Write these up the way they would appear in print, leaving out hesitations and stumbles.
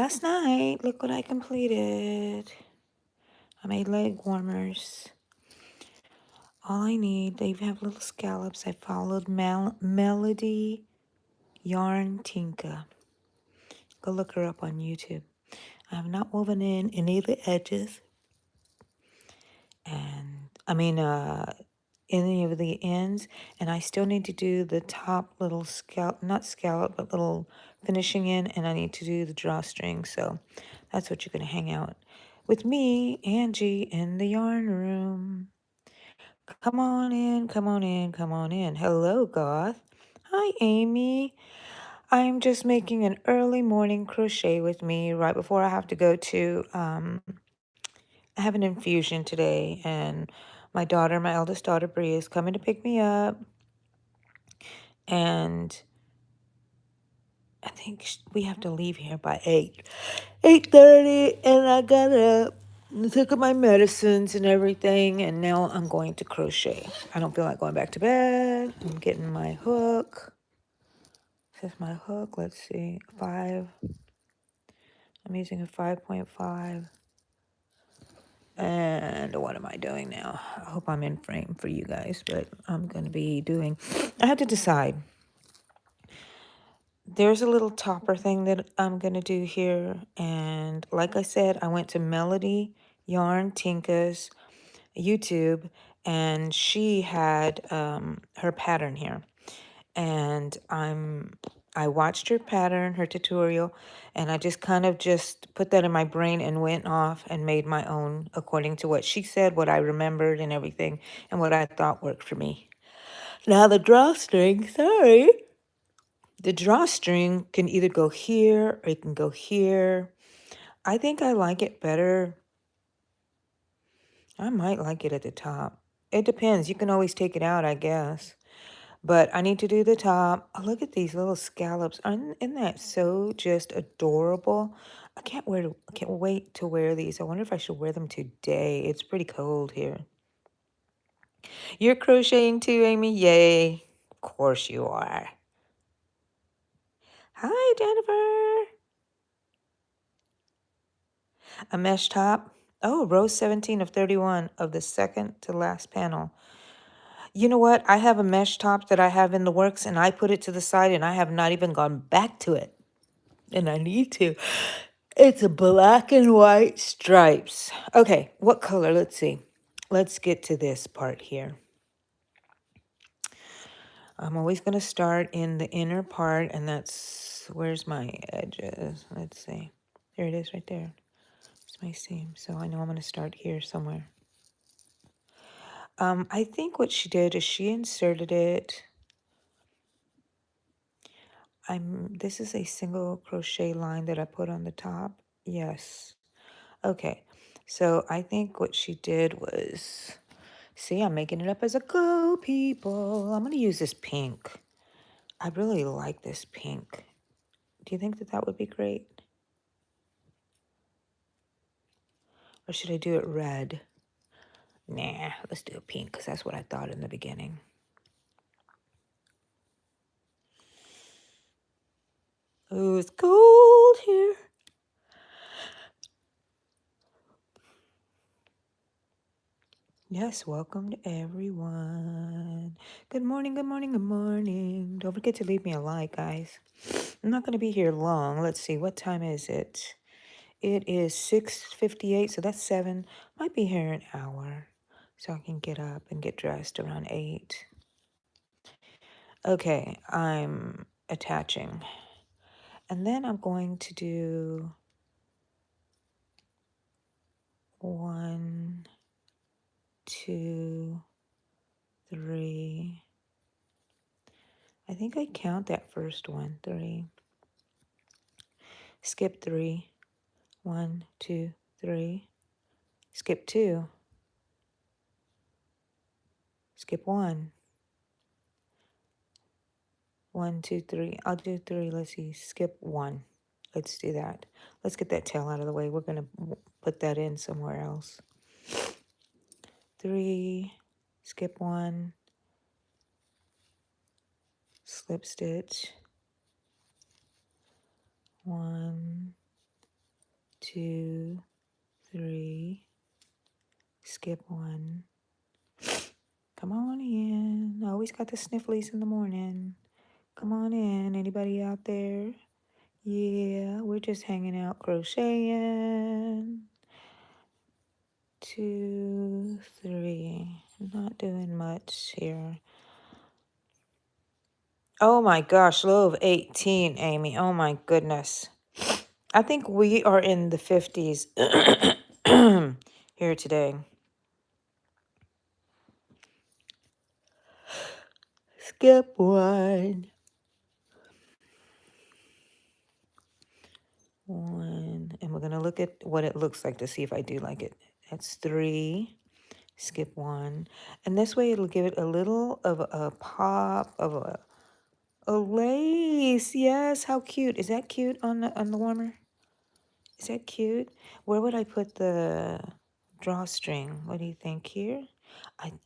Last night, look what I completed. I made leg warmers. All I need, they have little scallops. I followed Melody Yarn Tinka. Go look her up on YouTube. I have not woven in any of the edges. And any of the ends. And I still need to do the top little scallop, not scallop, but little finishing in. And I need to do the drawstring. So that's what you're going to hang out with me, Angie, in the yarn room. Come on in, come on in, come on in. Hello, Goth. Hi, Amy. I'm just making an early morning crochet with me right before I have to go to, I have an infusion today, and my daughter, my eldest daughter, Bree, is coming to pick me up, and I think we have to leave here by 8:30, and I got up and took my medicines and everything, and now I'm going to crochet. I don't feel like going back to bed. I'm getting my hook. This is my hook. Let's see, 5. I'm using a 5.5. And what am I doing now? I hope I'm in frame for you guys, but I'm going to be doing, I had to decide. There's a little topper thing that I'm going to do here. And like I said, I went to Melody Yarn Tinka's YouTube, and she had her pattern here. And I watched her pattern, her tutorial, and I just kind of just put that in my brain and went off and made my own according to what she said, what I remembered and everything, and what I thought worked for me. Now the drawstring, sorry. The drawstring can either go here or it can go here. I think I like it better. I might like it at the top. It depends. You can always take it out, I guess. But I need to do the top. Oh, look at these little scallops. Isn't that so just adorable? I can't wait to wear these. I wonder if I should wear them today. It's pretty cold here. You're crocheting too, Amy? Yay. Of course you are. Hi, Jennifer. A mesh top. Oh, row 17 of 31 of the second to last panel. You know what? I have a mesh top that I have in the works, and I put it to the side, and I have not even gone back to it. And I need to. It's a black and white stripes. Okay, what color? Let's see. Let's get to this part here. I'm always going to start in the inner part, and that's, where's my edges? Let's see. There it is right there. It's my seam. So I know I'm going to start here somewhere. I think what she did is she inserted it. This is a single crochet line that I put on the top. Yes. Okay. So I think what she did was, see, I'm making it up as I go, people. I'm going to use this pink. I really like this pink. Do you think that that would be great? Or should I do it red? Nah, let's do it pink because that's what I thought in the beginning. Oh, it's cold here. Yes, welcome to everyone. Good morning, good morning, good morning. Don't forget to leave me a like, guys. I'm not going to be here long. Let's see, what time is it? It is 6:58, so that's 7. Might be here an hour, so I can get up and get dressed around 8. Okay, I'm attaching. And then I'm going to do 1, 2, 3. I think I count that first one, 3. Skip 3. 1, 2, 3. Skip 2. Skip 1. 1, 2, 3. I'll do 3. Let's see. Skip 1. Let's do that. Let's get that tail out of the way. We're going to put that in somewhere else. 3. Skip 1. Slip stitch. 1, 2, 3, skip 1. Come on in. I always got the snifflies in the morning. Come on in. Anybody out there? Yeah, we're just hanging out crocheting. 2, 3. Not doing much here. Oh my gosh, low of 18, Amy. Oh my goodness. I think we are in the 50s here today. Skip 1. 1. And we're going to look at what it looks like to see if I do like it. That's 3. Skip 1. And this way it'll give it a little of a pop of a lace. Yes, how cute. Is that cute on the warmer? Is that cute? Where would I put the drawstring? What do you think? Here?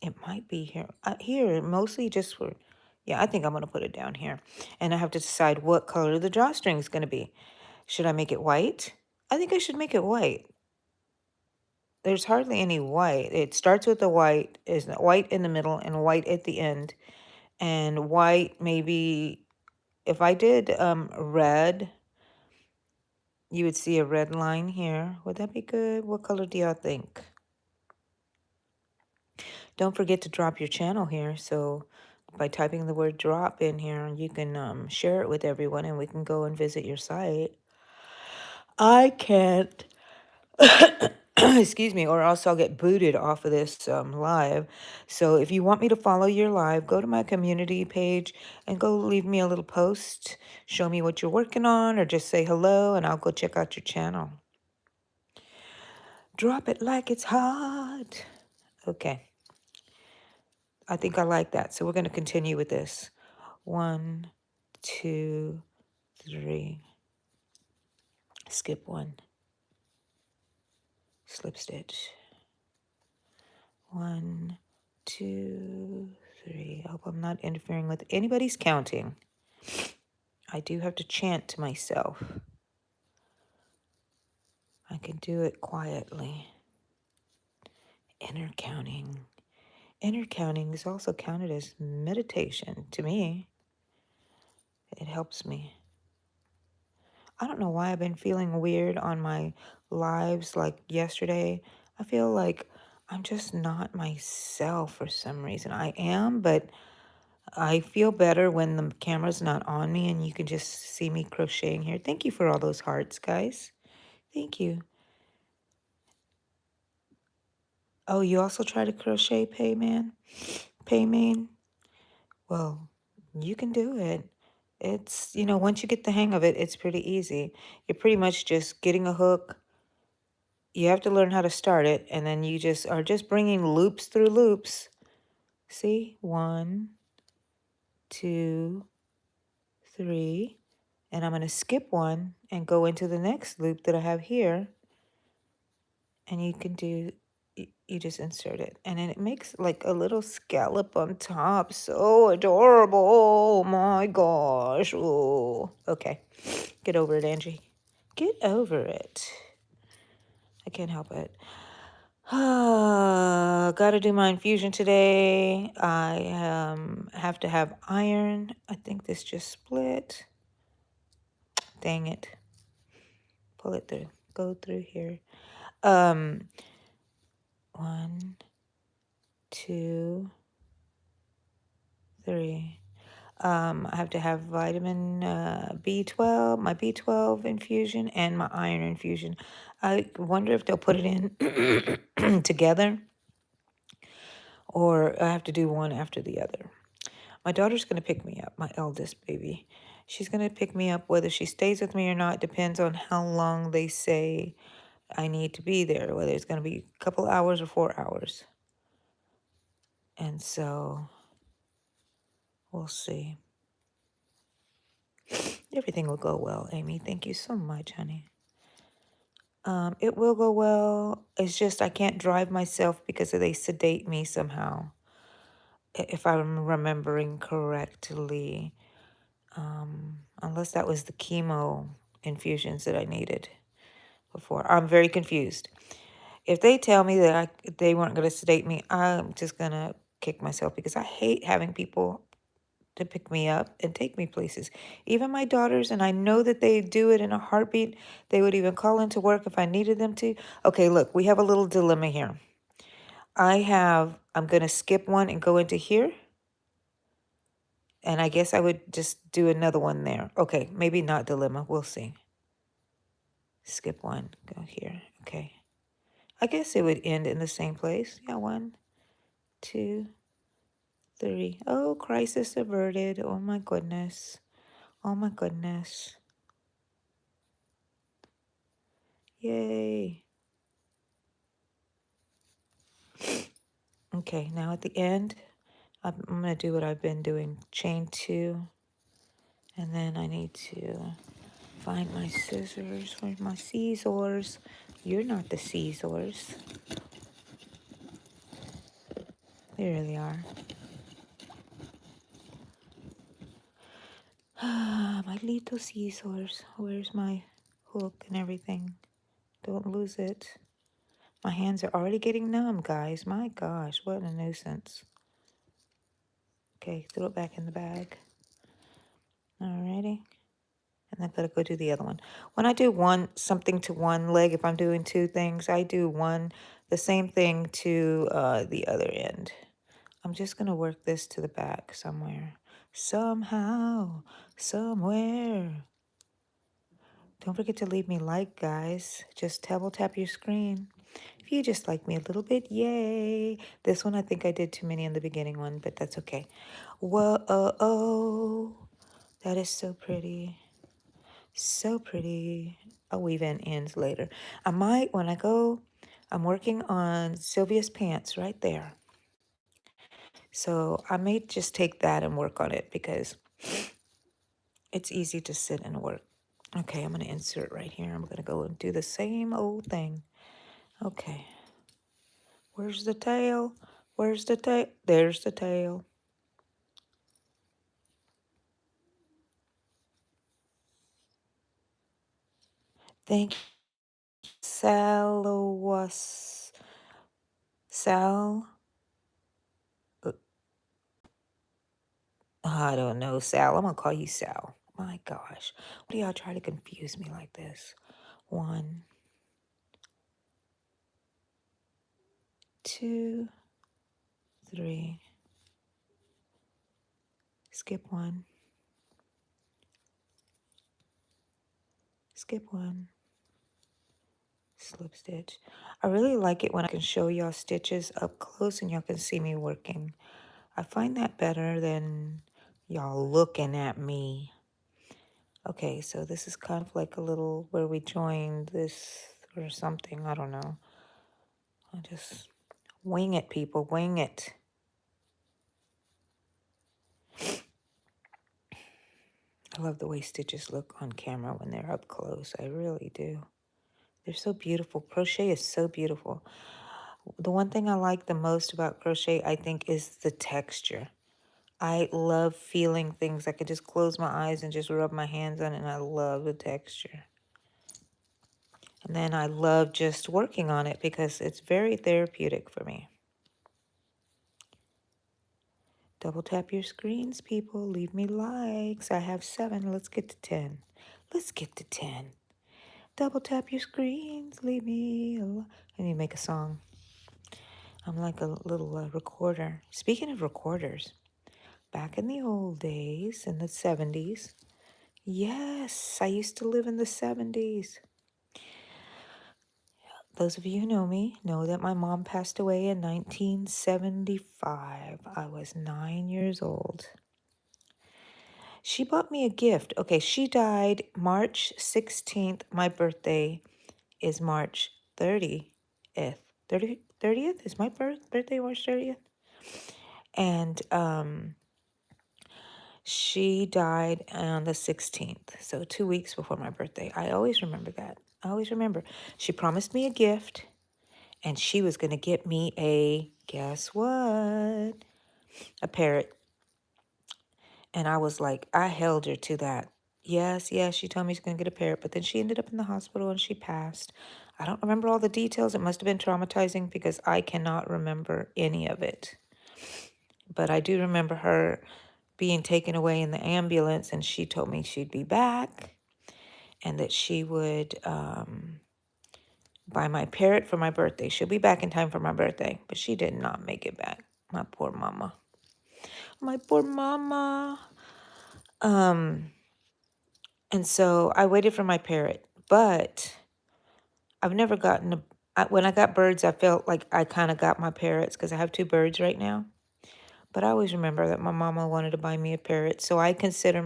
It might be here. Here, mostly just for, yeah, I think I'm going to put it down here. And I have to decide what color the drawstring is going to be. Should I make it white? I think I should make it white. There's hardly any white. It starts with the white, is white in the middle and white at the end. And white, maybe, if I did red, you would see a red line here. Would that be good? What color do y'all think? Don't forget to drop your channel here. So by typing the word drop in here, you can share it with everyone and we can go and visit your site. I can't, excuse me, or else I'll get booted off of this live. So if you want me to follow your live, go to my community page and go leave me a little post. Show me what you're working on or just say hello and I'll go check out your channel. Drop it like it's hot. Okay. I think I like that. So we're going to continue with this. 1, 2, 3. Skip 1. Slip stitch. 1, 2, 3. I hope I'm not interfering with anybody's counting. I do have to chant to myself. I can do it quietly. Inner counting. Inner counting is also counted as meditation to me. It helps me. I don't know why I've been feeling weird on my lives like yesterday. I feel like I'm just not myself for some reason. I am, but I feel better when the camera's not on me and you can just see me crocheting here. Thank you for all those hearts, guys. Thank you. Oh, you also try to crochet, Payman? Well, you can do it. It's, once you get the hang of it, it's pretty easy. You're pretty much just getting a hook. You have to learn how to start it, and then you just are just bringing loops through loops. See? 1, 2, 3. And I'm going to skip 1 and go into the next loop that I have here. And you can do, you just insert it. And then it makes like a little scallop on top. So adorable. Oh my gosh. Oh, okay. Get over it, Angie. Get over it. I can't help it. Gotta do my infusion today. I have to have iron. I think this just split. Dang it. Pull it through. Go through here. 1, 2, 3. I have to have vitamin B12, my B12 infusion, and my iron infusion. I wonder if they'll put it in together, or I have to do one after the other. My daughter's going to pick me up, my eldest baby. She's going to pick me up. Whether she stays with me or not depends on how long they say I need to be there, whether it's going to be a couple hours or 4 hours. And so we'll see. Everything will go well, Amy. Thank you so much, honey. It will go well. It's just I can't drive myself because they sedate me somehow, if I'm remembering correctly. Unless that was the chemo infusions that I needed. before. I'm very confused. If they tell me that they weren't going to sedate me, I'm just going to kick myself because I hate having people to pick me up and take me places. Even my daughters, and I know that they do it in a heartbeat. They would even call into work if I needed them to. Okay, look, we have a little dilemma here. I'm going to skip one and go into here. And I guess I would just do another one there. Okay, maybe not dilemma. We'll see. Skip one, go here. Okay. I guess it would end in the same place. Yeah, 1, 2, 3. Oh, crisis averted. Oh my goodness. Oh my goodness. Yay. Okay, now at the end, I'm going to do what I've been doing. Chain 2. And then I need to find my scissors. Where's my scissors? You're not the scissors. There they are. My little scissors. Where's my hook and everything? Don't lose it. My hands are already getting numb, guys. My gosh, what a nuisance. Okay, throw it back in the bag. Alrighty. And then gotta go do the other one. When I do something to one leg, if I'm doing two things, I do the same thing to the other end. I'm just gonna work this to the back somewhere. Somehow, somewhere. Don't forget to leave me like, guys. Just tap your screen. If you just like me a little bit, yay. This one, I think I did too many in the beginning one, but that's okay. Whoa, oh, that is so pretty. So pretty. I'll weave in ends later. I might, when I go, I'm working on Sylvia's pants right there. So I may just take that and work on it because it's easy to sit and work. Okay, I'm going to insert right here. I'm going to go and do the same old thing. Okay. Where's the tail? Where's the tail? There's the tail. Thank you, Sal. I don't know, Sal. I'm going to call you Sal. My gosh. What do y'all try to confuse me like this? 1, 2, 3. Skip 1. Skip 1. Slip stitch. I really like it when I can show y'all stitches up close and y'all can see me working. I find that better than y'all looking at me. Okay, so this is kind of like a little where we joined this or something. I don't know. I just wing it, people. Wing it. I love the way stitches look on camera when they're up close. I really do. They're so beautiful. Crochet is so beautiful. The one thing I like the most about crochet, I think, is the texture. I love feeling things. I could just close my eyes and just rub my hands on it, and I love the texture. And then I love just working on it because it's very therapeutic for me. Double tap your screens, people. Leave me likes. I have 7. Let's get to 10. Let's get to 10. Double tap your screens. Leave me alone. I need to make a song. I'm like a little recorder. Speaking of recorders, back in the old days, in the 70s, yes, I used to live in the 70s. Those of you who know me know that my mom passed away in 1975. I was 9 years old. She bought me a gift. Okay, she died March 16th. My birthday is March 30th. 30th is my birthday, March 30th. And she died on the 16th, so 2 weeks before my birthday. I always remember that. I always remember. She promised me a gift, and she was going to get me guess what? A parrot. And I was like, I held her to that. Yes, yes, she told me she's going to get a parrot, but then she ended up in the hospital and she passed. I don't remember all the details. It must have been traumatizing because I cannot remember any of it. But I do remember her being taken away in the ambulance, and she told me she'd be back and that she would buy my parrot for my birthday. She'll be back in time for my birthday, but she did not make it back. My poor mama. My poor mama. Um, and so I waited for my parrot, but I've never gotten when I got birds, I felt like I kind of got my parrots because I have two birds right now. But I always remember that my mama wanted to buy me a parrot. So I consider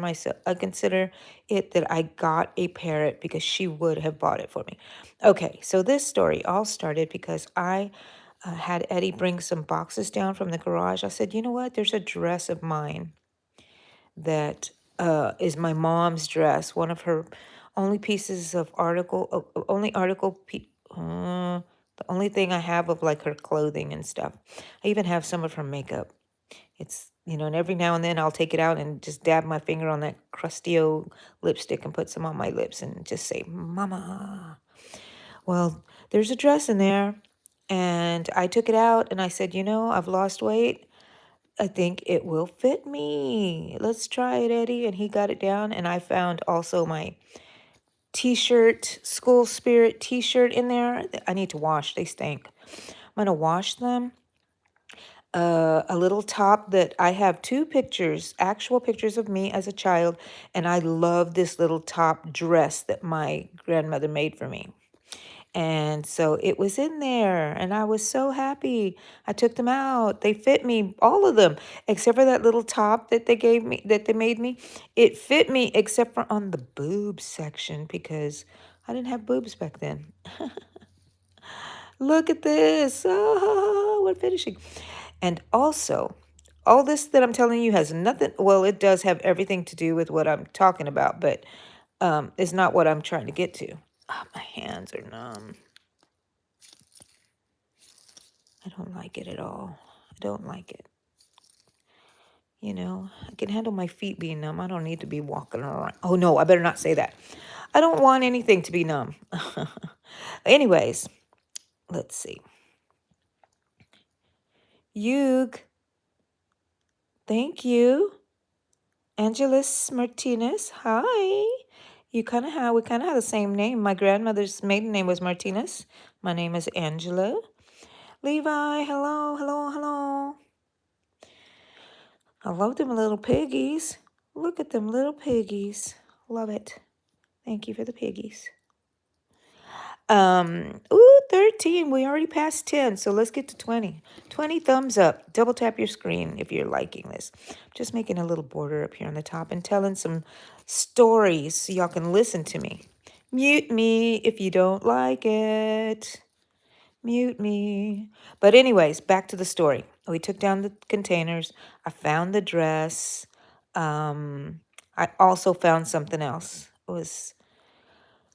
it that I got a parrot because she would have bought it for me. Okay, so this story all started because I had Eddie bring some boxes down from the garage. I said, you know what? There's a dress of mine that is my mom's dress, one of her only pieces of only the only thing I have of like her clothing and stuff. I even have some of her makeup. It's, and every now and then I'll take it out and just dab my finger on that crusty old lipstick and put some on my lips and just say, Mama. Well, there's a dress in there. And I took it out and I said, I've lost weight. I think it will fit me. Let's try it, Eddie. And he got it down. And I found also my t-shirt, school spirit t-shirt in there. I need to wash. They stink. I'm going to wash them. A little top that I have two pictures, actual pictures of me as a child. And I love this little top dress that my grandmother made for me. And so it was in there, and I was so happy. I took them out. They fit me, all of them, except for that little top that they gave me, that they made me. It fit me, except for on the boobs section, because I didn't have boobs back then. Look at this. Oh, we're finishing. And also, all this that I'm telling you has nothing, well, it does have everything to do with what I'm talking about, but it's not what I'm trying to get to. Oh, my hands are numb. I don't like it at all. I don't like it. I can handle my feet being numb. I don't need to be walking around. Oh, no, I better not say that. I don't want anything to be numb. Anyways, let's see. Yug, thank you. Angeles Martinez, hi. We kind of have the same name. My grandmother's maiden name was Martinez. My name is Angela. Levi, hello, hello, hello. I love them little piggies. Look at them little piggies. Love it. Thank you for the piggies. Ooh, 13. We already passed 10, so let's get to 20. 20 thumbs up. Double tap your screen if you're liking this. Just making a little border up here on the top and telling some stories so y'all can listen to me. Mute me if you don't like it. Mute me. But anyways, back to the story. We took down the containers. I found the dress. I also found something else. It was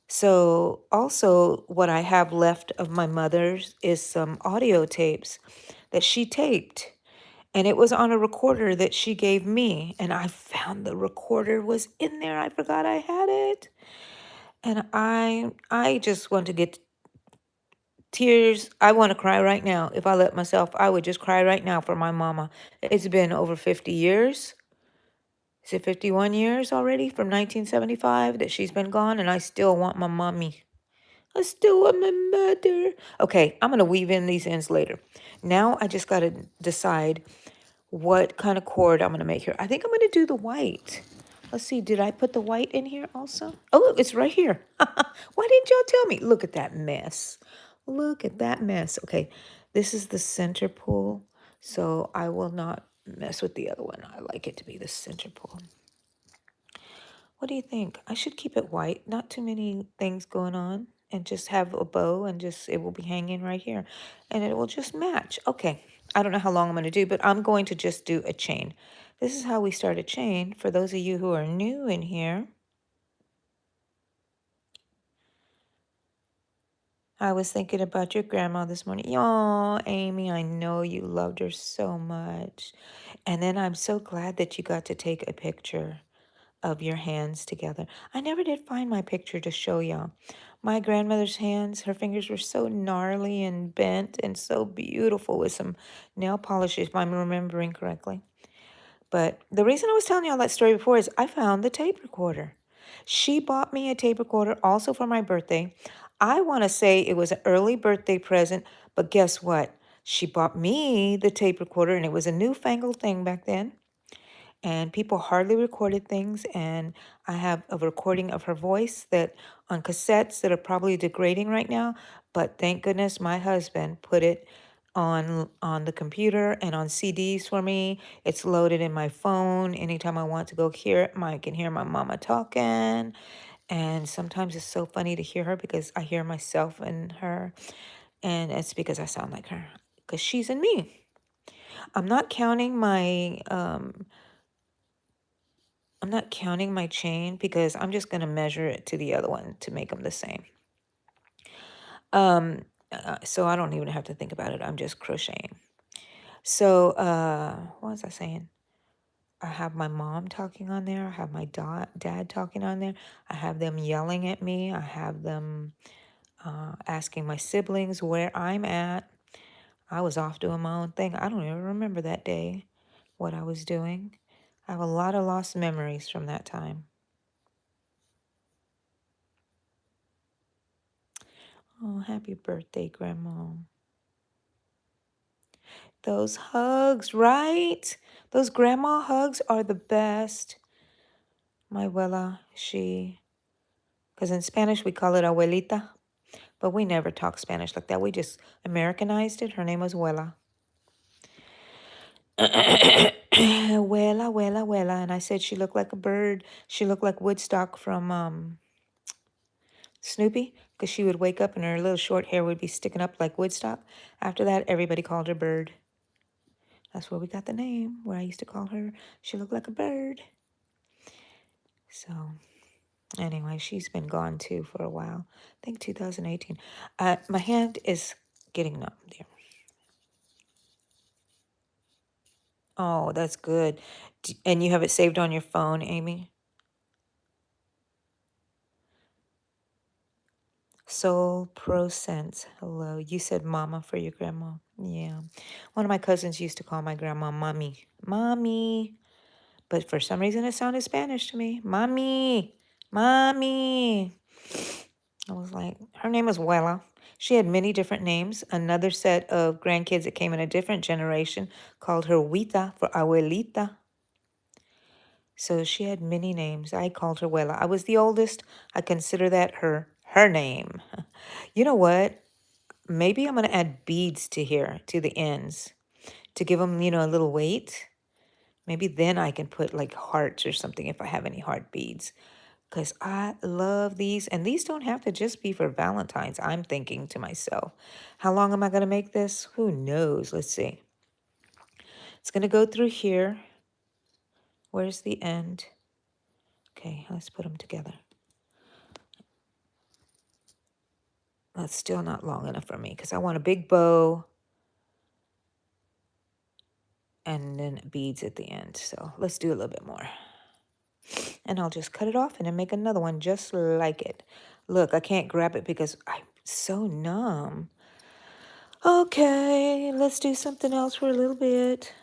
so also what I have left of my mother's is some audio tapes that she taped. And it was on a recorder that she gave me. And I found the recorder was in there. I forgot I had it. And I just want to get tears. I want to cry right now. If I let myself, I would just cry right now for my mama. It's been over 50 years. Is it 51 years already from 1975 that she's been gone? And I still want my mommy. I still want my mother. Okay, I'm going to weave in these ends later. Now I just got to decide what kind of cord I'm going to make here. I think I'm going to do the white. Let's see, did I put the white in here also? Oh, look, it's right here. Why didn't y'all tell me? Look at that mess. Look at that mess. Okay, this is the center pull, so I will not mess with the other one. I like it to be the center pull. What do you think? I should keep it white, not too many things going on, and just have a bow and just it will be hanging right here and it will just match. Okay, I don't know how long I'm going to do, but I'm going to just do a chain. This is how we start a chain for those of you who are new in here. I was thinking about your grandma this morning. Oh, Amy, I know you loved her so much. And then I'm so glad that you got to take a picture of your hands together. I never did find my picture to show y'all. My grandmother's hands, her fingers were so gnarly and bent and so beautiful with some nail polish, if I'm remembering correctly. But the reason I was telling y'all that story before is I found the tape recorder. She bought me a tape recorder also for my birthday. I want to say it was an early birthday present, but guess what? She bought me the tape recorder, and it was a newfangled thing back then, and people hardly recorded things. And I have a recording of her voice that on cassettes that are probably degrading right now, but thank goodness my husband put it on the computer and on CDs for me. It's loaded in my phone. Anytime I want to go hear it, I can hear my mama talking. And sometimes it's so funny to hear her because I hear myself and her, and it's because I sound like her because she's in me. I'm not counting my chain because I'm just going to measure it to the other one to make them the same. So I don't even have to think about it. I'm just crocheting. So what was I saying? I have my mom talking on there. I have my dad talking on there. I have them yelling at me. I have them asking my siblings where I'm at. I was off doing my own thing. I don't even remember that day, what I was doing. I have a lot of lost memories from that time. Oh, happy birthday, Grandma. Those hugs, right? Those grandma hugs are the best. My abuela, because in Spanish we call it abuelita, but we never talk Spanish like that. We just Americanized it. Her name was abuela. Abuela, abuela, abuela. And I said she looked like a bird. She looked like Woodstock from Snoopy, because she would wake up and her little short hair would be sticking up like Woodstock. After that, everybody called her Bird. That's where we got the name, where I used to call her. She looked like a bird. So, anyway, she's been gone too for a while. I think 2018. My hand is getting numb there. Oh, that's good. And you have it saved on your phone, Amy? Soul Pro Sense. Hello. You said mama for your grandma. Yeah. One of my cousins used to call my grandma mommy. Mommy. But for some reason it sounded Spanish to me. Mommy. Mommy. I was like, her name was Wella. She had many different names. Another set of grandkids that came in a different generation called her Huita for abuelita. So she had many names. I called her Wella. I was the oldest. I consider that her name. You know what? Maybe I'm going to add beads to here, to the ends, to give them, a little weight. Maybe then I can put like hearts or something if I have any heart beads. Because I love these. And these don't have to just be for Valentine's. I'm thinking to myself, how long am I going to make this? Who knows? Let's see. It's going to go through here. Where's the end? Okay, let's put them together. That's still not long enough for me because I want a big bow and then beads at the end. So let's do a little bit more. And I'll just cut it off and then make another one just like it. Look, I can't grab it because I'm so numb. Okay, let's do something else for a little bit.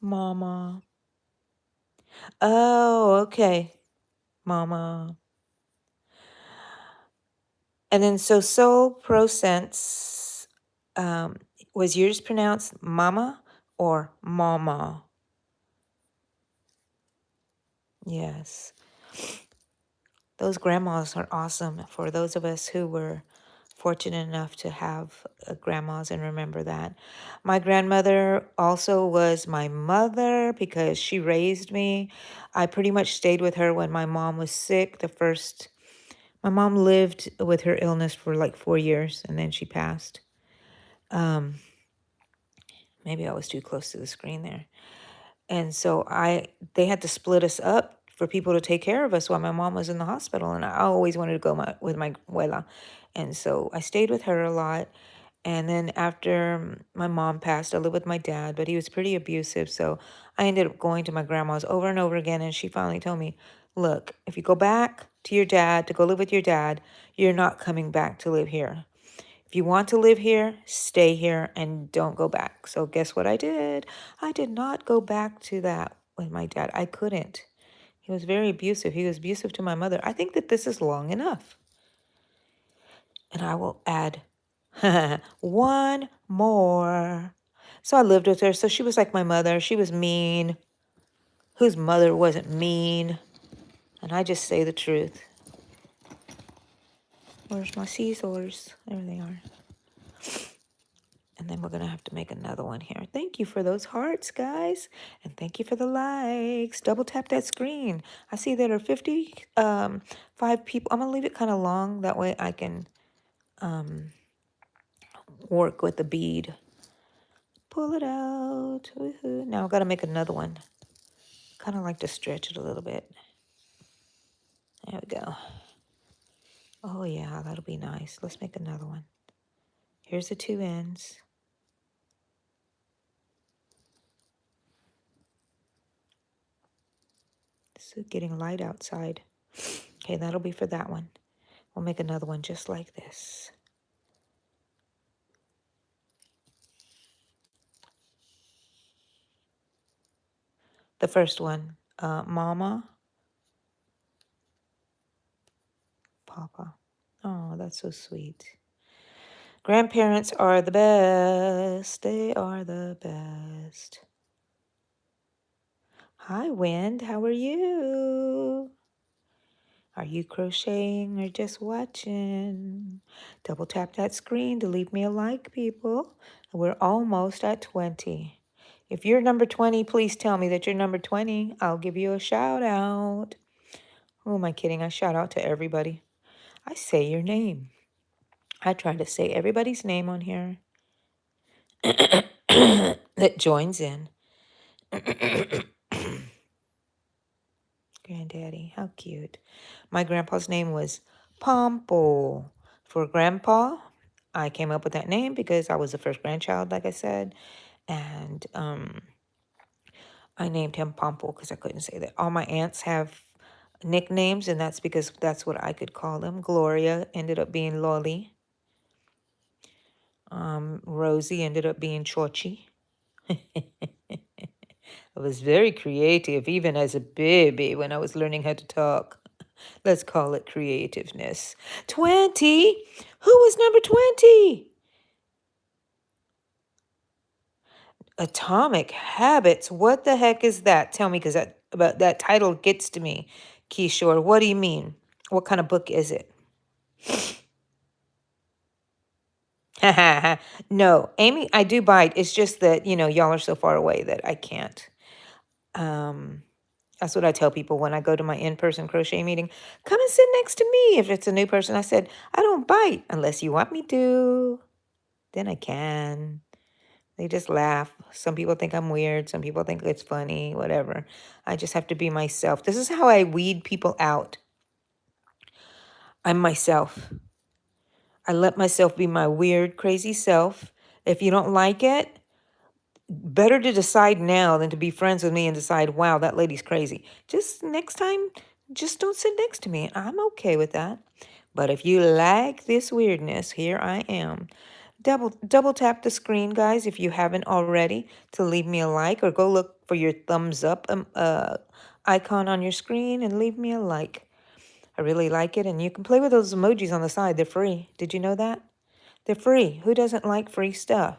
Mama. Oh, okay. Mama. And then so pro sense, was yours pronounced mama or mama? Yes. Those grandmas are awesome for those of us who were fortunate enough to have grandmas and remember that. My grandmother also was my mother because she raised me. I pretty much stayed with her when my mom was sick. My mom lived with her illness for like 4 years and then she passed. Maybe I was too close to the screen there. And so they had to split us up for people to take care of us while my mom was in the hospital. And I always wanted to go with my abuela. And so I stayed with her a lot. And then after my mom passed, I lived with my dad, but he was pretty abusive. So I ended up going to my grandma's over and over again. And she finally told me, look, if you go back to your dad to go live with your dad, you're not coming back to live here. If you want to live here, stay here and don't go back. So guess what I did? I did not go back to that with my dad. I couldn't. He was very abusive. He was abusive to my mother. I think that this is long enough. And I will add one more. So I lived with her. So she was like my mother. She was mean. Whose mother wasn't mean? And I just say the truth. Where's my scissors? There they are. And then we're going to have to make another one here. Thank you for those hearts, guys. And thank you for the likes. Double tap that screen. I see there are 55 people. I'm going to leave it kind of long. That way I can work with the bead. Pull it out. Woohoo. Now I've got to make another one. Kind of like to stretch it a little bit. There we go. Oh, yeah, that'll be nice. Let's make another one. Here's the two ends. It's getting light outside. Okay, that'll be for that one. We'll make another one just like this. The first one, Mama, Papa. Oh, that's so sweet. Grandparents are the best. They are the best. Hi, Wind. How are you? Are you crocheting or just watching? Double tap that screen to leave me a like, people. We're almost at 20. If you're number 20, please tell me that you're number 20. I'll give you a shout out. Who am I kidding? I shout out to everybody. I say your name. I try to say everybody's name on here that joins in. Granddaddy, how cute. My grandpa's name was Pompo. For grandpa, I came up with that name because I was the first grandchild, like I said. And I named him Pompo because I couldn't say that. All my aunts have nicknames, and that's because that's what I could call them. Gloria ended up being Lolly. Rosie ended up being Chochi. I was very creative, even as a baby, when I was learning how to talk. Let's call it creativeness. 20? Who was number 20? Atomic Habits. What the heck is that? Tell me, because that title gets to me. Keyshore, what do you mean? What kind of book is it? No, Amy, I do bite. It's just that, y'all are so far away that I can't. That's what I tell people when I go to my in-person crochet meeting. Come and sit next to me. If it's a new person, I said, I don't bite unless you want me to. Then I can. They just laugh. Some people think I'm weird. Some people think it's funny, whatever. I just have to be myself. This is how I weed people out. I'm myself. I let myself be my weird, crazy self. If you don't like it, better to decide now than to be friends with me and decide, wow, that lady's crazy. Just next time, just don't sit next to me. I'm okay with that. But if you like this weirdness, here I am. Double tap the screen, guys, if you haven't already, to leave me a like, or go look for your thumbs up icon on your screen and leave me a like. I really like it, and you can play with those emojis on the side. They're free. Did you know that? They're free. Who doesn't like free stuff?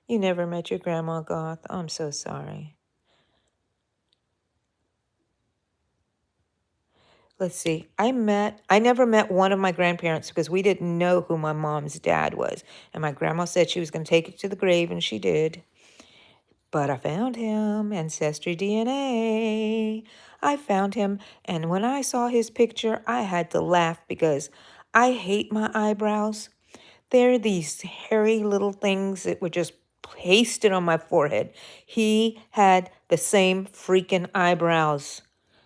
You never met your grandma, Goth. I'm so sorry. Let's see. I never met one of my grandparents because we didn't know who my mom's dad was. And my grandma said she was going to take it to the grave, and she did. But I found him, Ancestry DNA. I found him, and when I saw his picture, I had to laugh because I hate my eyebrows. They're these hairy little things that would just pasted on my forehead. He had the same freaking eyebrows.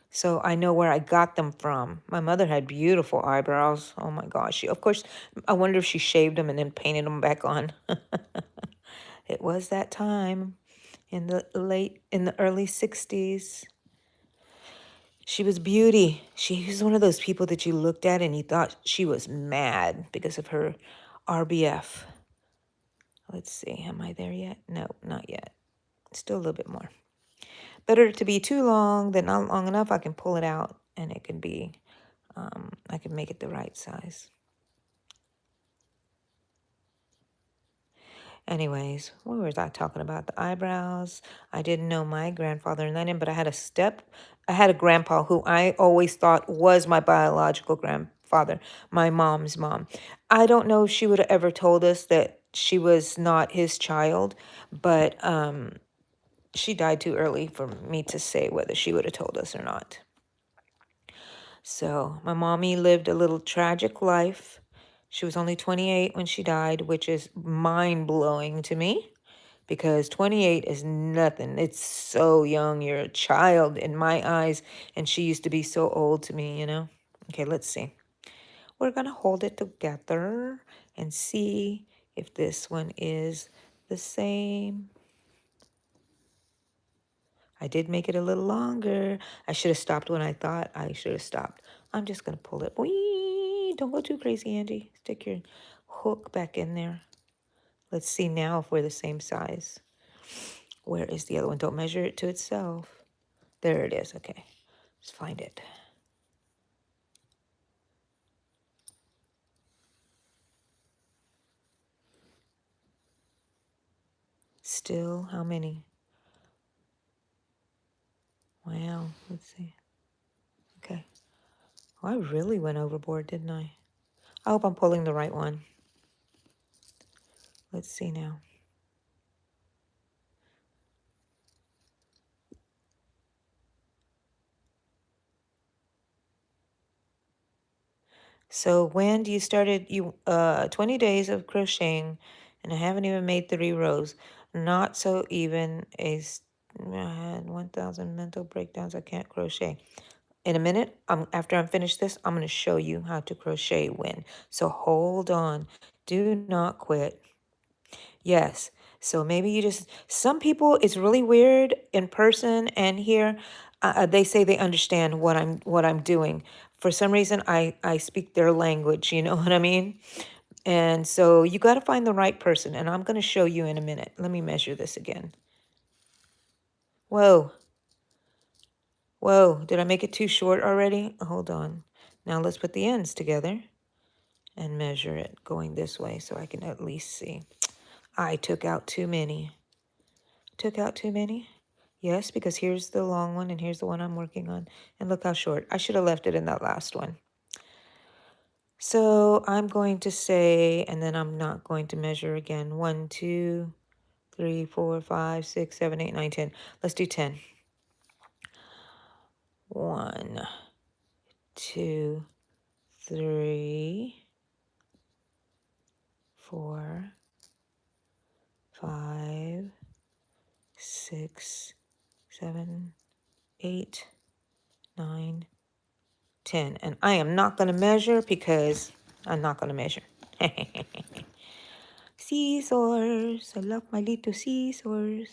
So I know where I got them from. My mother had beautiful eyebrows. Oh my gosh. Of course, I wonder if she shaved them and then painted them back on. It was that time in the early 60s. She was beauty. She was one of those people that you looked at and you thought she was mad because of her RBF. Let's see, am I there yet? No, not yet. Still a little bit more. Better to be too long than not long enough. I can pull it out and it can be, I can make it the right size. Anyways, what was I talking about? The eyebrows. I didn't know my grandfather in that end, but I had a grandpa who I always thought was my biological grandfather, my mom's mom. I don't know if she would have ever told us that she was not his child, but she died too early for me to say whether she would have told us or not. So my mommy lived a little tragic life. She was only 28 when she died, which is mind-blowing to me because 28 is nothing. It's so young. You're a child in my eyes, and she used to be so old to me, you know? Okay, let's see. We're going to hold it together and see if this one is the same. I did make it a little longer. I should have stopped when I thought I should have stopped. I'm just going to pull it. Whee! Don't go too crazy, Angie. Stick your hook back in there. Let's see now if we're the same size. Where is the other one? Don't measure it to itself. There it is. Okay. Let's find it. Still, how many? Wow. Let's see. Okay. Oh, I really went overboard, didn't I? I hope I'm pulling the right one. Let's see now. So when you started 20 days of crocheting, and I haven't even made 3 rows. Not so even I had 1,000 mental breakdowns. I can't crochet. In a minute, after I'm finished this, I'm going to show you how to crochet when. So hold on. Do not quit. Yes. So maybe you just, some people, it's really weird in person and here, they say they understand what I'm doing. For some reason, I speak their language, you know what I mean? And so you got to find the right person. And I'm going to show you in a minute. Let me measure this again. Whoa. Whoa. Did I make it too short already? Hold on. Now let's put the ends together and measure it going this way so I can at least see. I took out too many. Took out too many? Yes, because here's the long one and here's the one I'm working on. And look how short. I should have left it in that last one. So I'm going to say, and then I'm not going to measure again. 1, 2, 3, 4, 5, 6, 7, 8, 9, 10. Let's do 10. 1, 2, 3, 4, 5, 6, 7, 8, 9, 10. And I am not going to measure because I'm not going to measure. Scissors. I love my little scissors.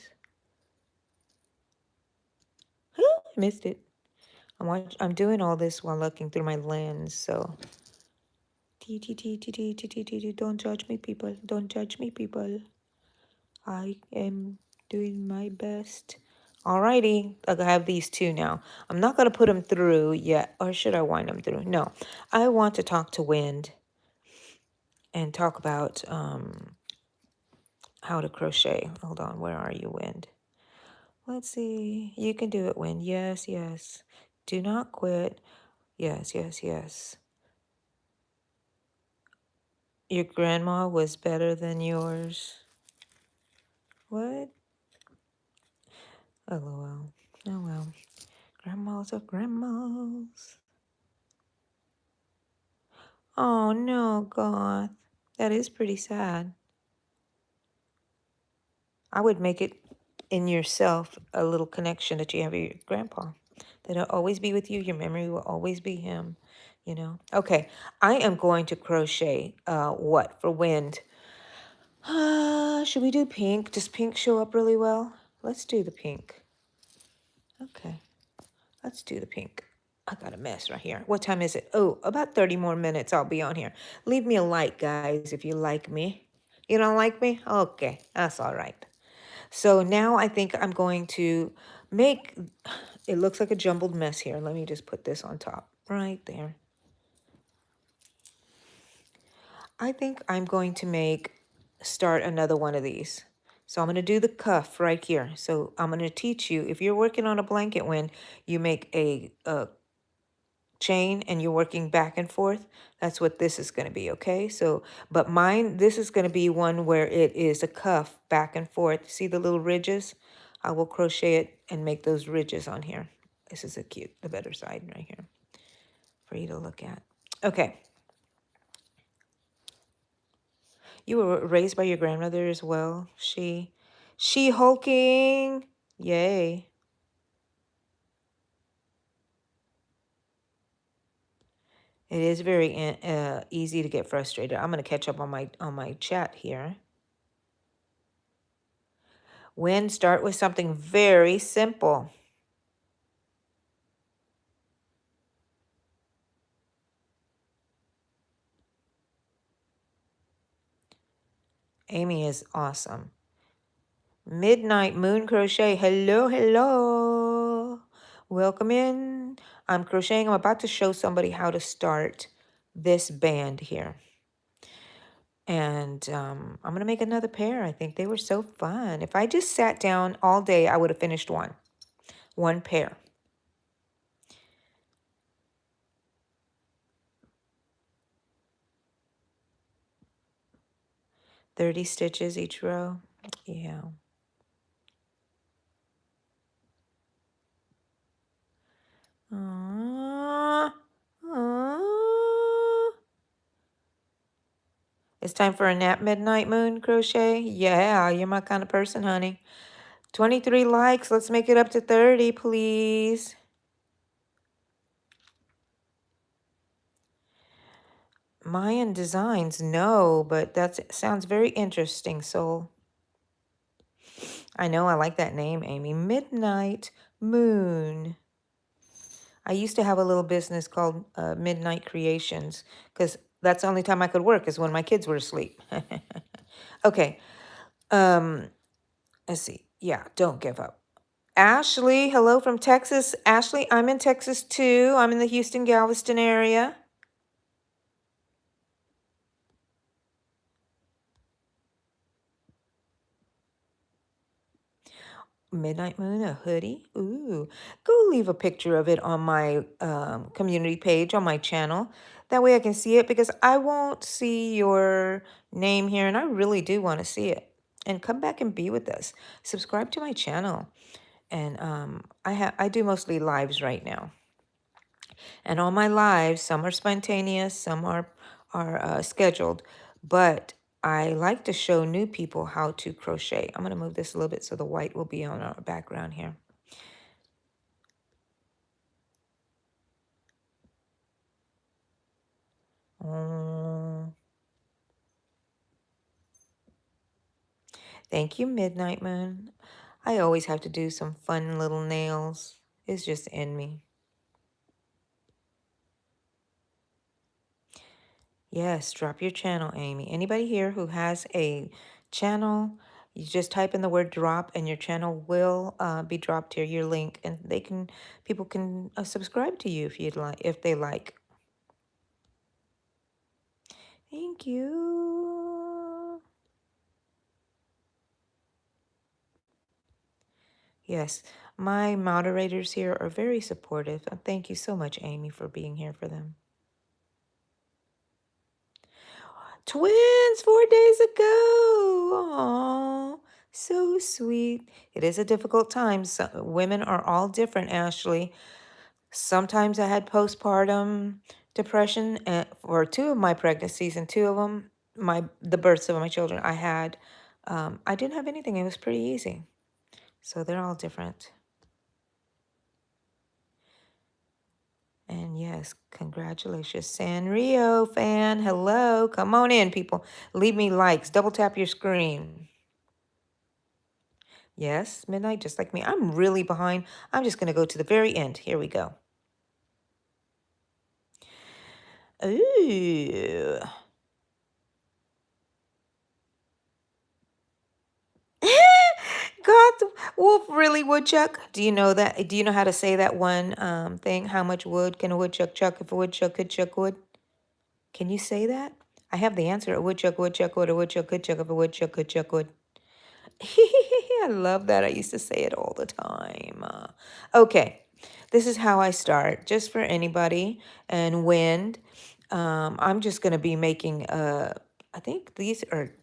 I missed it. I'm doing all this while looking through my lens, so. Don't judge me, people. Don't judge me, people. I am doing my best. Alrighty, I have these two now. I'm not going to put them through yet, or should I wind them through? No, I want to talk to Wind and talk about how to crochet. Hold on, where are you, Wind? Let's see. You can do it, Wind. Yes, yes. Do not quit. Yes, yes, yes. Your grandma was better than yours. What? LOL. Oh well. Grandmas are grandmas. Oh no, God. That is pretty sad. I would make it in yourself a little connection that you have with your grandpa. That he'll always be with you. Your memory will always be him, you know. Okay, I am going to crochet what for wind? Should we do pink? Does pink show up really well? Let's do the pink. Okay, let's do the pink. I got a mess right here. What time is it? Oh, about 30 more minutes I'll be on here. Leave me a like, guys, if you like me. You don't like me? Okay, that's all right. So now I think I'm going to make, it looks like a jumbled mess here. Let me just put this on top right there. I think I'm going to start another one of these. So I'm going to do the cuff right here. So I'm going to teach you, if you're working on a blanket when you make a chain and you're working back and forth, that's what this is going to be, okay? So, but mine, this is going to be one where it is a cuff back and forth. See the little ridges? I will crochet it and make those ridges on here. This is the better side right here for you to look at. Okay. You were raised by your grandmother as well. She hulking. Yay. It is very easy to get frustrated. I'm going to catch up on my chat here. When start with something very simple. Amy is awesome. Midnight Moon Crochet. Hello, hello. Welcome in. I'm crocheting. I'm about to show somebody how to start this band here. And I'm going to make another pair. I think they were so fun. If I just sat down all day, I would have finished one pair. $30 stitches each row. Yeah. Aww. Aww. It's time for a nap, Midnight Moon Crochet. Yeah, you're my kind of person, honey. 23 likes. Let's make it up to 30, please. Mayan Designs, no, but that sounds very interesting, Soul. I know, I like that name, Amy. Midnight Moon. I used to have a little business called Midnight Creations because that's the only time I could work is when my kids were asleep. Okay. Let's see. Yeah, don't give up. Ashley, hello from Texas. Ashley, I'm in Texas too. I'm in the Houston, Galveston area. Midnight Moon, a hoodie. Ooh, go leave a picture of it on my community page on my channel. That way I can see it because I won't see your name here and I really do want to see it. And come back and be with us. Subscribe to my channel. And I do mostly lives right now. And on my lives, some are spontaneous, some are scheduled, but I like to show new people how to crochet. I'm going to move this a little bit so the white will be on our background here. Thank you, Midnight Moon. I always have to do some fun little nails. It's just in me. Yes, drop your channel, Amy. Anybody here who has a channel, you just type in the word drop and your channel will be dropped here, your link, and people can subscribe to you if they like. Thank you. Yes, my moderators here are very supportive. Thank you so much, Amy, for being here for them. Twins 4 days ago. Oh, so sweet. It is a difficult time. Women are all different, Ashley. Sometimes I had postpartum depression for 2 of my pregnancies, and 2 of them, the births of my children, I had I didn't have anything. It was pretty easy. So they're all different. And yes, congratulations, Sanrio fan. Hello. Come on in, people. Leave me likes. Double tap your screen. Yes, midnight, just like me. I'm really behind. I'm just going to go to the very end. Here we go. Ooh. God, Wolf, really, woodchuck? Do you know that? Do you know how to say that one thing? How much wood can a woodchuck chuck if a woodchuck could chuck wood? Can you say that? I have the answer. A woodchuck would chuck wood. A woodchuck could chuck if a woodchuck could chuck wood. I love that. I used to say it all the time. Okay, this is how I start, just for anybody. And wind. I'm just going to be making, I think these are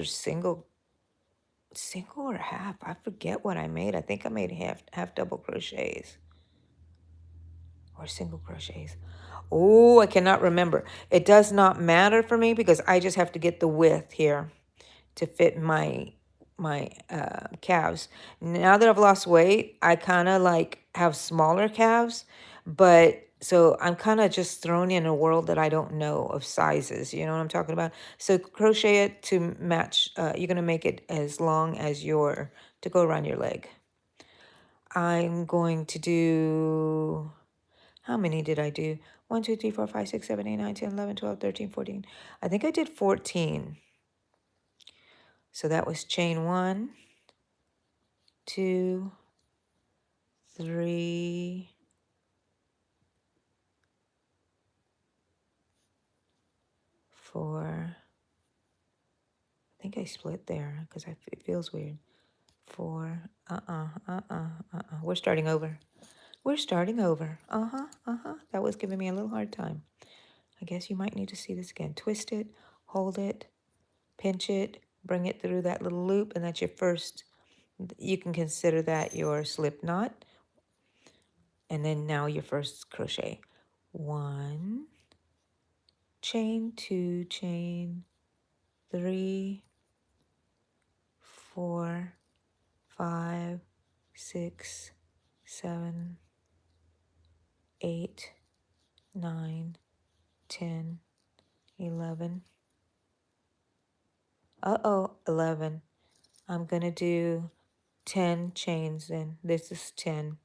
single or half. I forget what I made. I think I made half double crochets or single crochets. Oh, I cannot remember. It does not matter for me because I just have to get the width here to fit my calves. Now that I've lost weight, I kind of like have smaller calves, but so I'm kind of just thrown in a world that I don't know of sizes. You know what I'm talking about? So crochet it to match. You're gonna make it as long as to go around your leg. I'm going to do, how many did I do? 1, 2, 3, 4, 5, 6, 7, 8, 9, 10, 11, 12, 13, 14. I think I did 14. So that was chain 1, 2, 3, 4. I think I split there because it feels weird. 4. We're starting over. We're starting over. That was giving me a little hard time. I guess you might need to see this again. Twist it, hold it, pinch it, bring it through that little loop, and that's your first. You can consider that your slip knot. And then now your first crochet. 1 chain, 2 chain, 3, 4, 5, 6, 7, 8, 9, 10, 11. 11. I'm going to do 10 chains then. This is 10.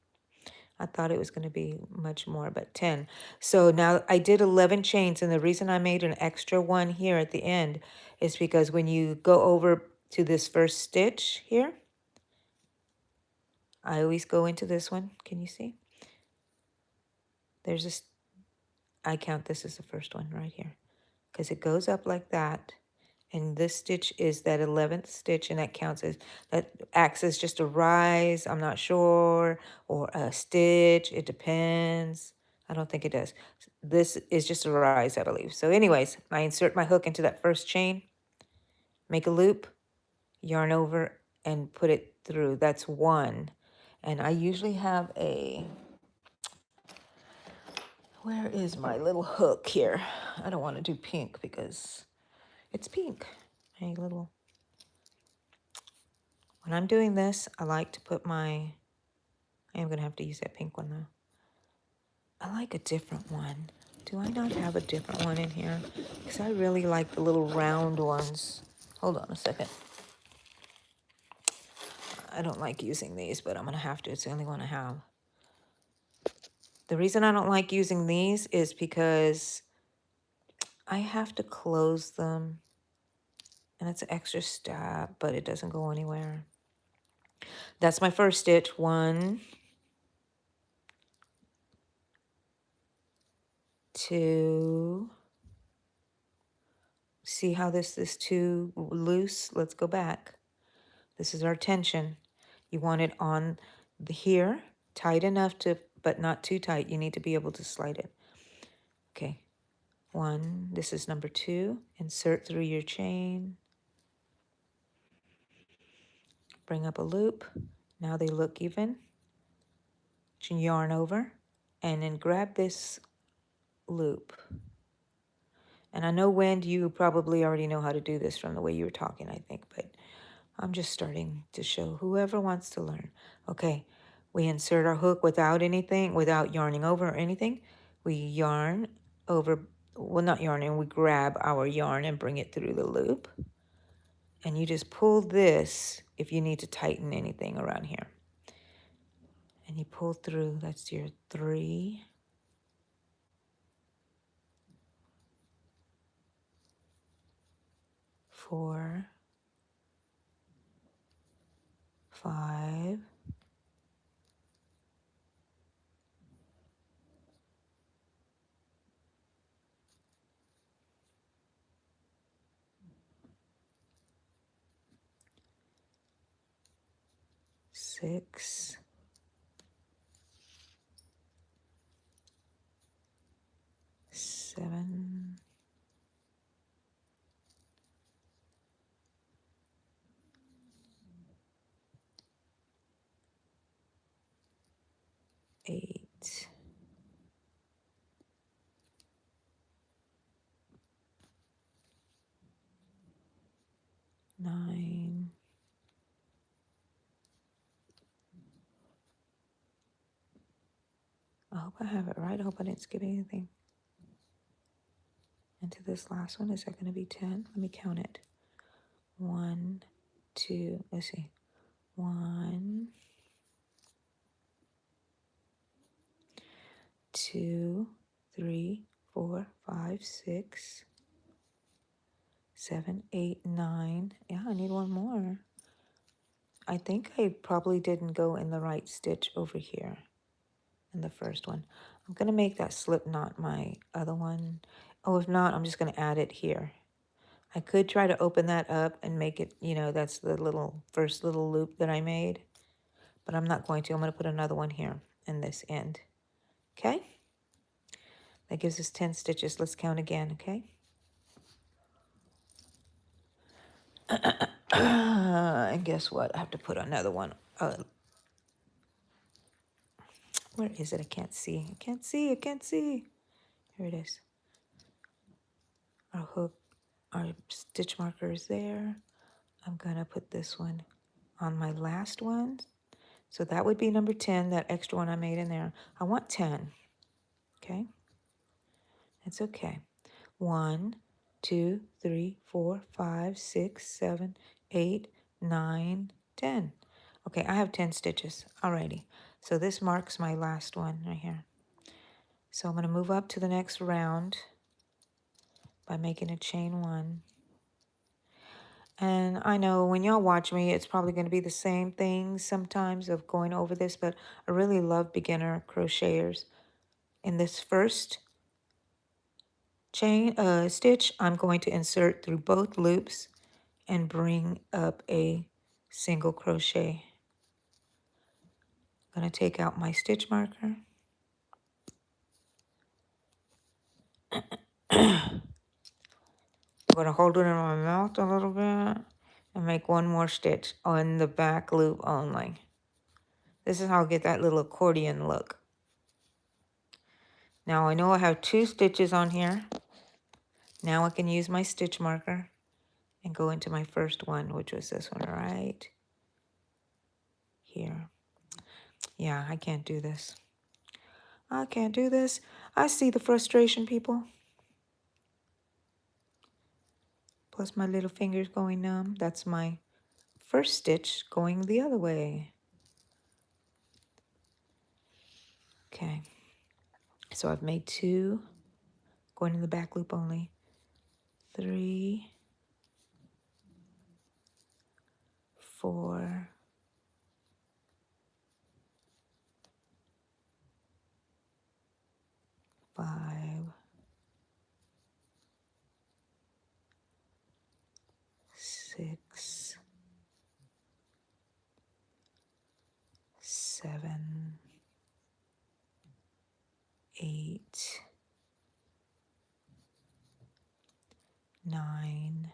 I thought it was going to be much more, but 10. So now I did 11 chains, and the reason I made an extra one here at the end is because when you go over to this first stitch here, I always go into this one. Can you see? There's this, I count this as the first one right here because it goes up like that. And this stitch is that 11th stitch, and that counts as, that acts as just a rise, I'm not sure, or a stitch, it depends. I don't think it does. This is just a rise, I believe. So anyways, I insert my hook into that first chain, make a loop, yarn over, and put it through. That's 1. And I usually have where is my little hook here? I don't want to do pink because it's pink. A little. When I'm doing this, I like to put I am going to have to use that pink one though. I like a different one. Do I not have a different one in here? Because I really like the little round ones. Hold on a second. I don't like using these, but I'm going to have to. It's the only one I have. The reason I don't like using these is because I have to close them. And it's an extra step, but it doesn't go anywhere. That's my first stitch. 1, 2. See how this is too loose? Let's go back. This is our tension. You want it on here, tight enough to, but not too tight. You need to be able to slide it. Okay. 1, this is number 2. Insert through your chain. Bring up a loop. Now they look even. Yarn over, and then grab this loop. And I know, Wendy, you probably already know how to do this from the way you were talking, I think, but I'm just starting to show whoever wants to learn. Okay, we insert our hook without anything, without yarning over or anything. We yarn over, well, not yarning, we grab our yarn and bring it through the loop. And you just pull this if you need to tighten anything around here. And you pull through, that's your 3, 4, 5, 6, 7, 8, 9. I hope I have it right. I hope I didn't skip anything. And to this last one, is that going to be 10? Let me count it. 1, 2, let's see. 1, 2, 3, 4, 5, 6, 7, 8, 9. Yeah, I need one more. I think I probably didn't go in the right stitch over here in the first one. I'm going to make that slip knot my other one. Oh, if not, I'm just going to add it here. I could try to open that up and make it, you know, that's the first little loop that I made. But I'm not going to. I'm going to put another one here in this end. Okay? That gives us 10 stitches. Let's count again, okay? And guess what? I have to put another one. Where is it? I can't see. I can't see. I can't see. Here it is. Our hook, our stitch marker is there. I'm going to put this one on my last one. So that would be number 10, that extra one I made in there. I want 10. Okay? It's okay. 1, 2, 3, 4, 5, 6, 7, 8, 9, 10. Okay, I have 10 stitches. Alrighty. So this marks my last one right here. So I'm going to move up to the next round by making a chain 1. And I know when y'all watch me, it's probably going to be the same thing sometimes of going over this, but I really love beginner crocheters. In this first chain stitch, I'm going to insert through both loops and bring up a single crochet. I'm going to take out my stitch marker. I'm going to hold it in my mouth a little bit and make one more stitch on the back loop only. This is how I get that little accordion look. Now I know I have 2 stitches on here. Now I can use my stitch marker and go into my first one, which was this one right here. Yeah, I can't do this. I can't do this. I see the frustration, people. Plus my little fingers going numb. That's my first stitch going the other way. Okay. So I've made 2 going in the back loop only. 3, 4, 5, 6, 7, 8, 9,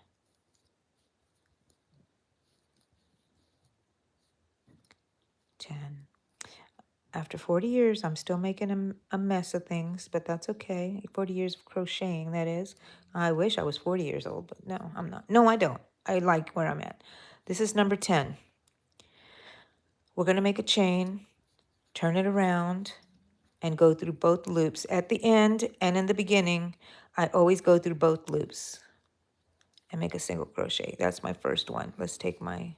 10. After 40 years, I'm still making a mess of things, but that's okay. 40 years of crocheting, that is. I wish I was 40 years old, but no, I'm not. No, I don't. I like where I'm at. This is number 10. We're going to make a chain, turn it around, and go through both loops. At the end and in the beginning, I always go through both loops and make a single crochet. That's my first one. Let's take my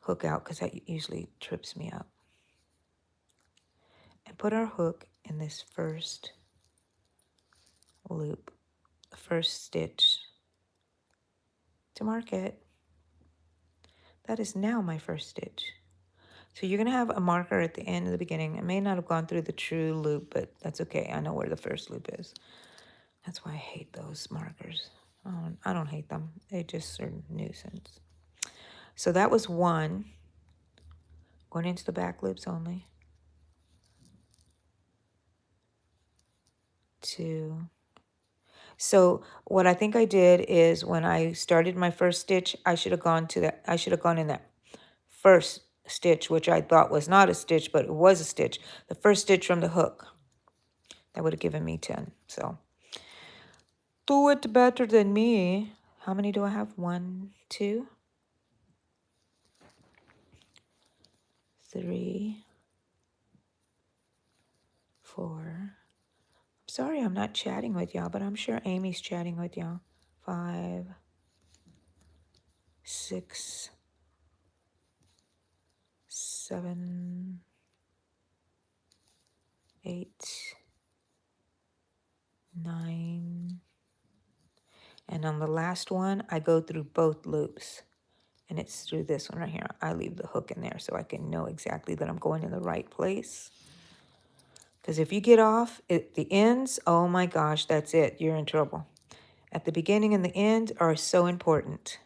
hook out because that usually trips me up. And put our hook in this first loop, first stitch to mark it. That is now my first stitch. So you're going to have a marker at the end of the beginning. It may not have gone through the true loop, but that's okay. I know where the first loop is. That's why I hate those markers. I don't hate them. They just are a nuisance. So that was one. Going into the back loops only. 2. So what I think I did is when I started my first stitch, I should have gone in that first stitch, which I thought was not a stitch, but it was a stitch. The first stitch from the hook. That would have given me 10. So do it better than me. How many do I have? 1, 2, 3, 4. Sorry I'm not chatting with y'all, but I'm sure Amy's chatting with y'all. 5, 6, 7, 8, 9. And on the last one, I go through both loops. And it's through this one right here. I leave the hook in there so I can know exactly that I'm going in the right place. Because if you get off at the ends, oh my gosh, that's it. You're in trouble. At the beginning and the end are so important.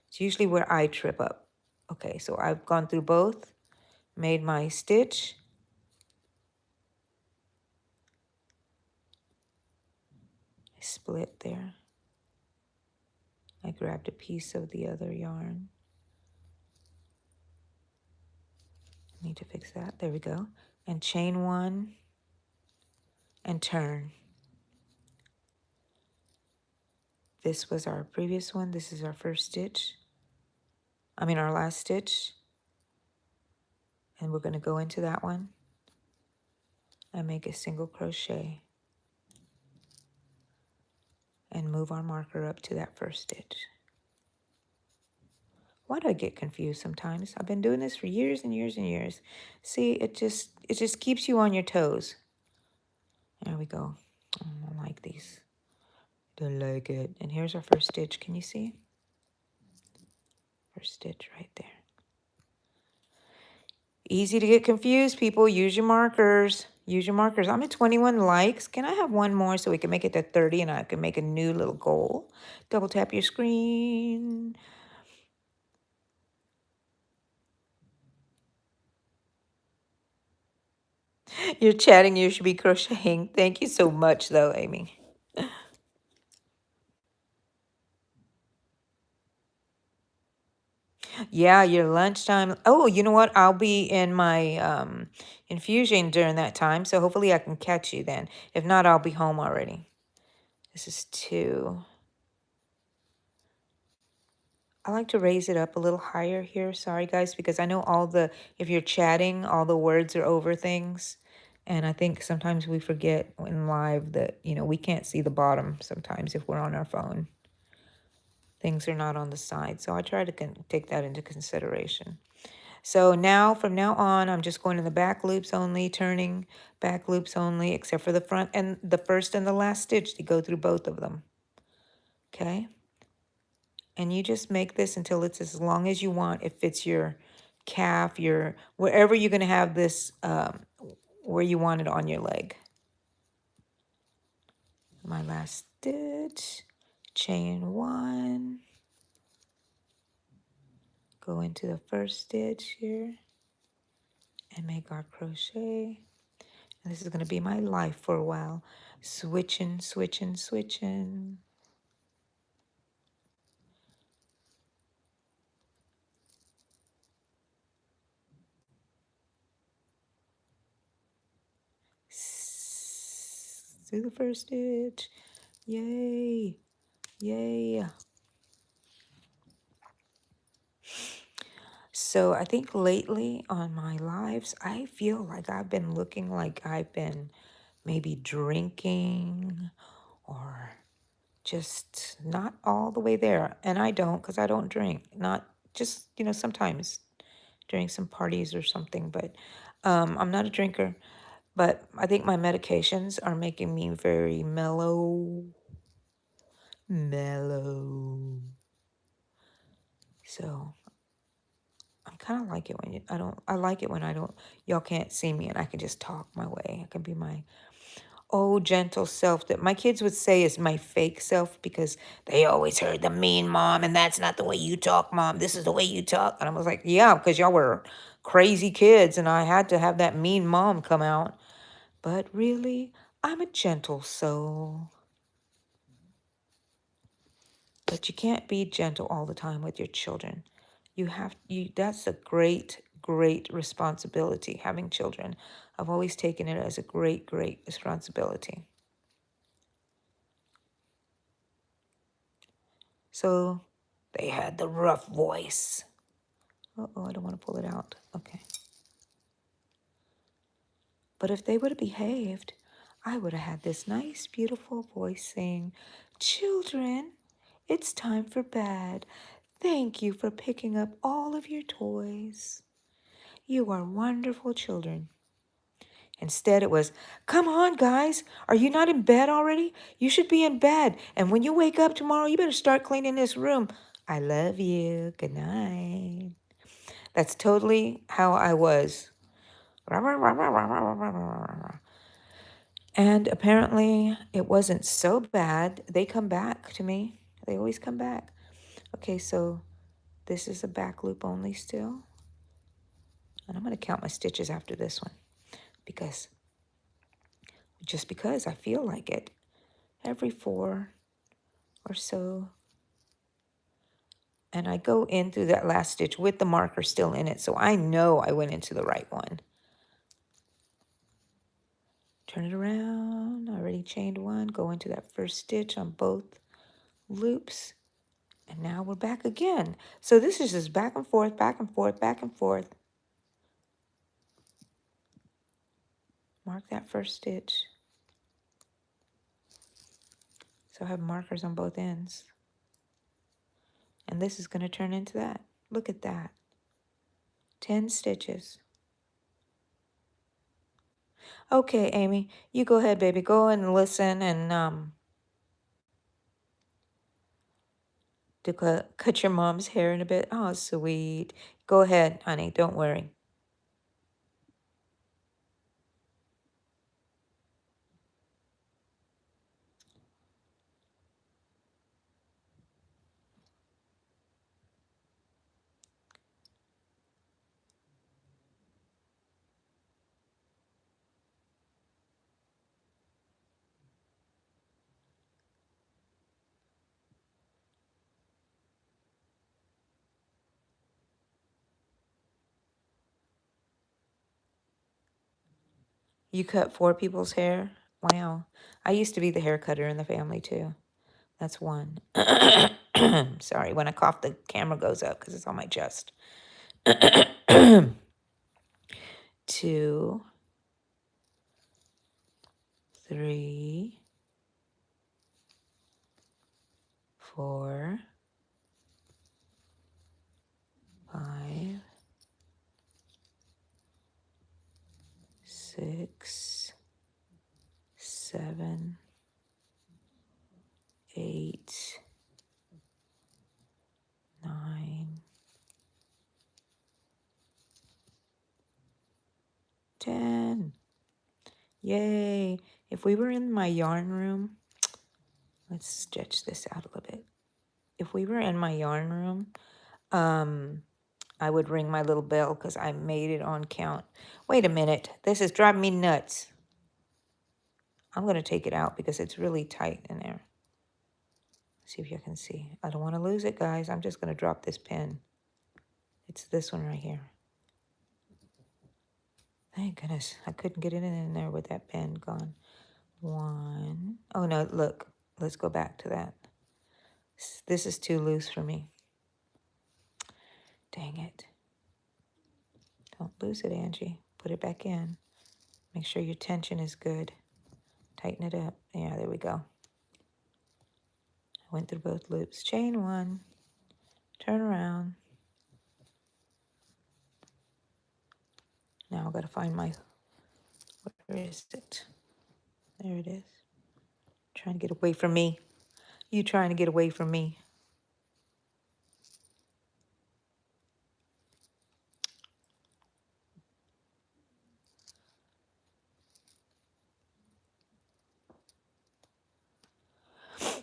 It's usually where I trip up. Okay, so I've gone through both, made my stitch. I split there. I grabbed a piece of the other yarn. I need to fix that. There we go. And chain 1 and turn. This was our previous one. This is our first stitch. Our last stitch. And we're going to go into that one and make a single crochet and move our marker up to that first stitch. Why do I get confused sometimes? I've been doing this for years and years and years. See, it just keeps you on your toes. There we go. I don't like these. Don't like it. And here's our first stitch. Can you see? First stitch right there. Easy to get confused, people. Use your markers. Use your markers. I'm at 21 likes. Can I have one more so we can make it to 30 and I can make a new little goal? Double tap your screen. You're chatting. You should be crocheting. Thank you so much, though, Amy. Yeah, your lunchtime. Oh, you know what? I'll be in my infusion during that time, so hopefully I can catch you then. If not, I'll be home already. This is 2. I like to raise it up a little higher here. Sorry, guys, because I know if you're chatting, all the words are over things. And I think sometimes we forget in live that, we can't see the bottom sometimes if we're on our phone. Things are not on the side. So I try to take that into consideration. So now, from now on, I'm just going in the back loops only, turning back loops only, except for the front and the first and the last stitch to go through both of them. Okay? And you just make this until it's as long as you want. If it's your calf, wherever you're going to have this, where you want it on your leg. My last stitch, chain 1. Go into the first stitch here and make our crochet. And this is going to be my life for a while. Switching, switching, switching. through the first stitch. Yay, yay. So I think lately on my lives, I feel like I've been looking like I've been maybe drinking or just not all the way there. And I don't, because I don't drink. Not just, sometimes during some parties or something, but I'm not a drinker. But I think my medications are making me very mellow. Mellow. So I kind of like it when I like it when I don't, y'all can't see me and I can just talk my way. I can be my gentle self that my kids would say is my fake self because they always heard the mean mom and that's not the way you talk, mom. This is the way you talk. And I was like, yeah, because y'all were crazy kids and I had to have that mean mom come out. But really, I'm a gentle soul. But you can't be gentle all the time with your children. That's a great, great responsibility, having children. I've always taken it as a great, great responsibility. So they had the rough voice. Uh-oh, I don't want to pull it out. Okay. But if they would have behaved, I would have had this nice, beautiful voice saying, "Children, it's time for bed. Thank you for picking up all of your toys. You are wonderful children." Instead, it was, "Come on, guys. Are you not in bed already? You should be in bed. And when you wake up tomorrow, you better start cleaning this room. I love you. Good night." That's totally how I was. And apparently, it wasn't so bad. They come back to me. They always come back. Okay, so this is a back loop only still. And I'm going to count my stitches after this one because I feel like it. Every 4 or so. And I go in through that last stitch with the marker still in it, so I know I went into the right one. Turn it around. I already chained one. Go into that first stitch on both loops. And now we're back again. So this is just back and forth, back and forth, back and forth. Mark that first stitch. So I have markers on both ends. And this is going to turn into that. Look at that. 10 stitches. Okay, Amy, you go ahead, baby. Go and listen and to cut your mom's hair in a bit. Oh, sweet. Go ahead, honey. Don't worry. You cut 4 people's hair? Wow. I used to be the hair cutter in the family, too. That's 1. Sorry, when I cough, the camera goes up because it's on my chest. 2, 3, 4, 5, 6, 7, 8, 9, 10. Yay. If we were in my yarn room, let's stretch this out a little bit. If we were in my yarn room, I would ring my little bell because I made it on count. Wait a minute. This is driving me nuts. I'm going to take it out because it's really tight in there. See if you can see. I don't want to lose it, guys. I'm just going to drop this pen. It's this one right here. Thank goodness. I couldn't get it in there with that pen gone. 1. Oh no, look, let's go back to that. This is too loose for me. Dang it. Don't lose it, Angie. Put it back in. Make sure your tension is good. Tighten it up. Yeah, there we go. I went through both loops. Chain 1. Turn around. Now I've got to find my, where is it? There it is. Trying to get away from me. You trying to get away from me.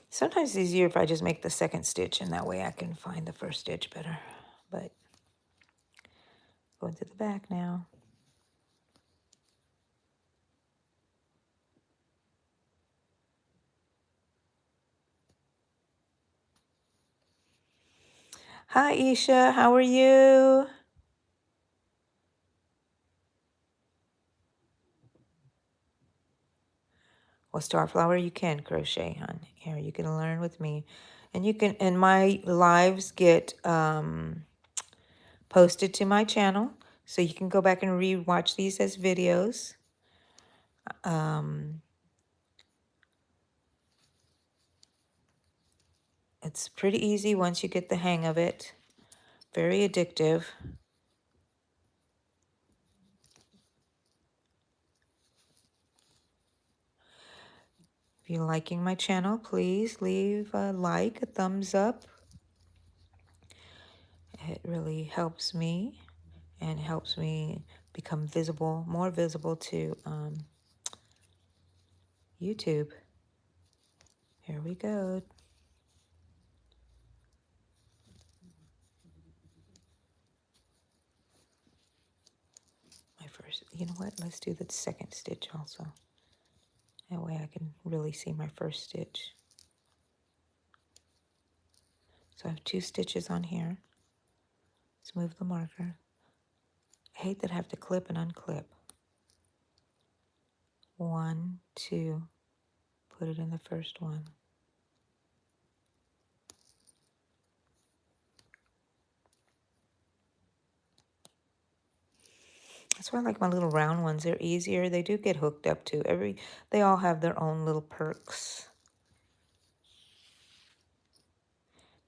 Sometimes it's easier if I just make the second stitch, and that way I can find the first stitch better. But going to the back now. Hi, Isha. How are you? Well, Starflower, you can crochet, hon. Here, you can learn with me. And you can, and my lives get posted to my channel. So you can go back and re-watch these as videos. It's pretty easy once you get the hang of it. Very addictive. If you're liking my channel, please leave a like, a thumbs up. It really helps me and helps me become visible, more visible to YouTube. Here we go. My first, you know what? Let's do the second stitch also. That way I can really see my first stitch. So I have 2 stitches on here. Let's move the marker. I hate that I have to clip and unclip. 1, 2, put it in the first one. That's why I like my little round ones. They're easier. They do get hooked up too. They all have their own little perks.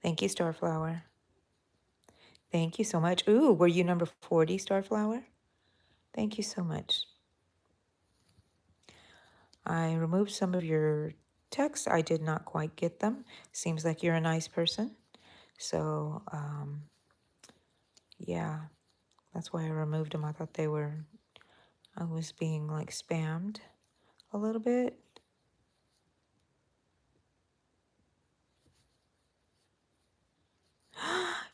Thank you, Starflower. Thank you so much. Ooh, were you number 40, Starflower? Thank you so much. I removed some of your texts. I did not quite get them. Seems like you're a nice person. So, yeah, that's why I removed them. I thought I was being like spammed a little bit.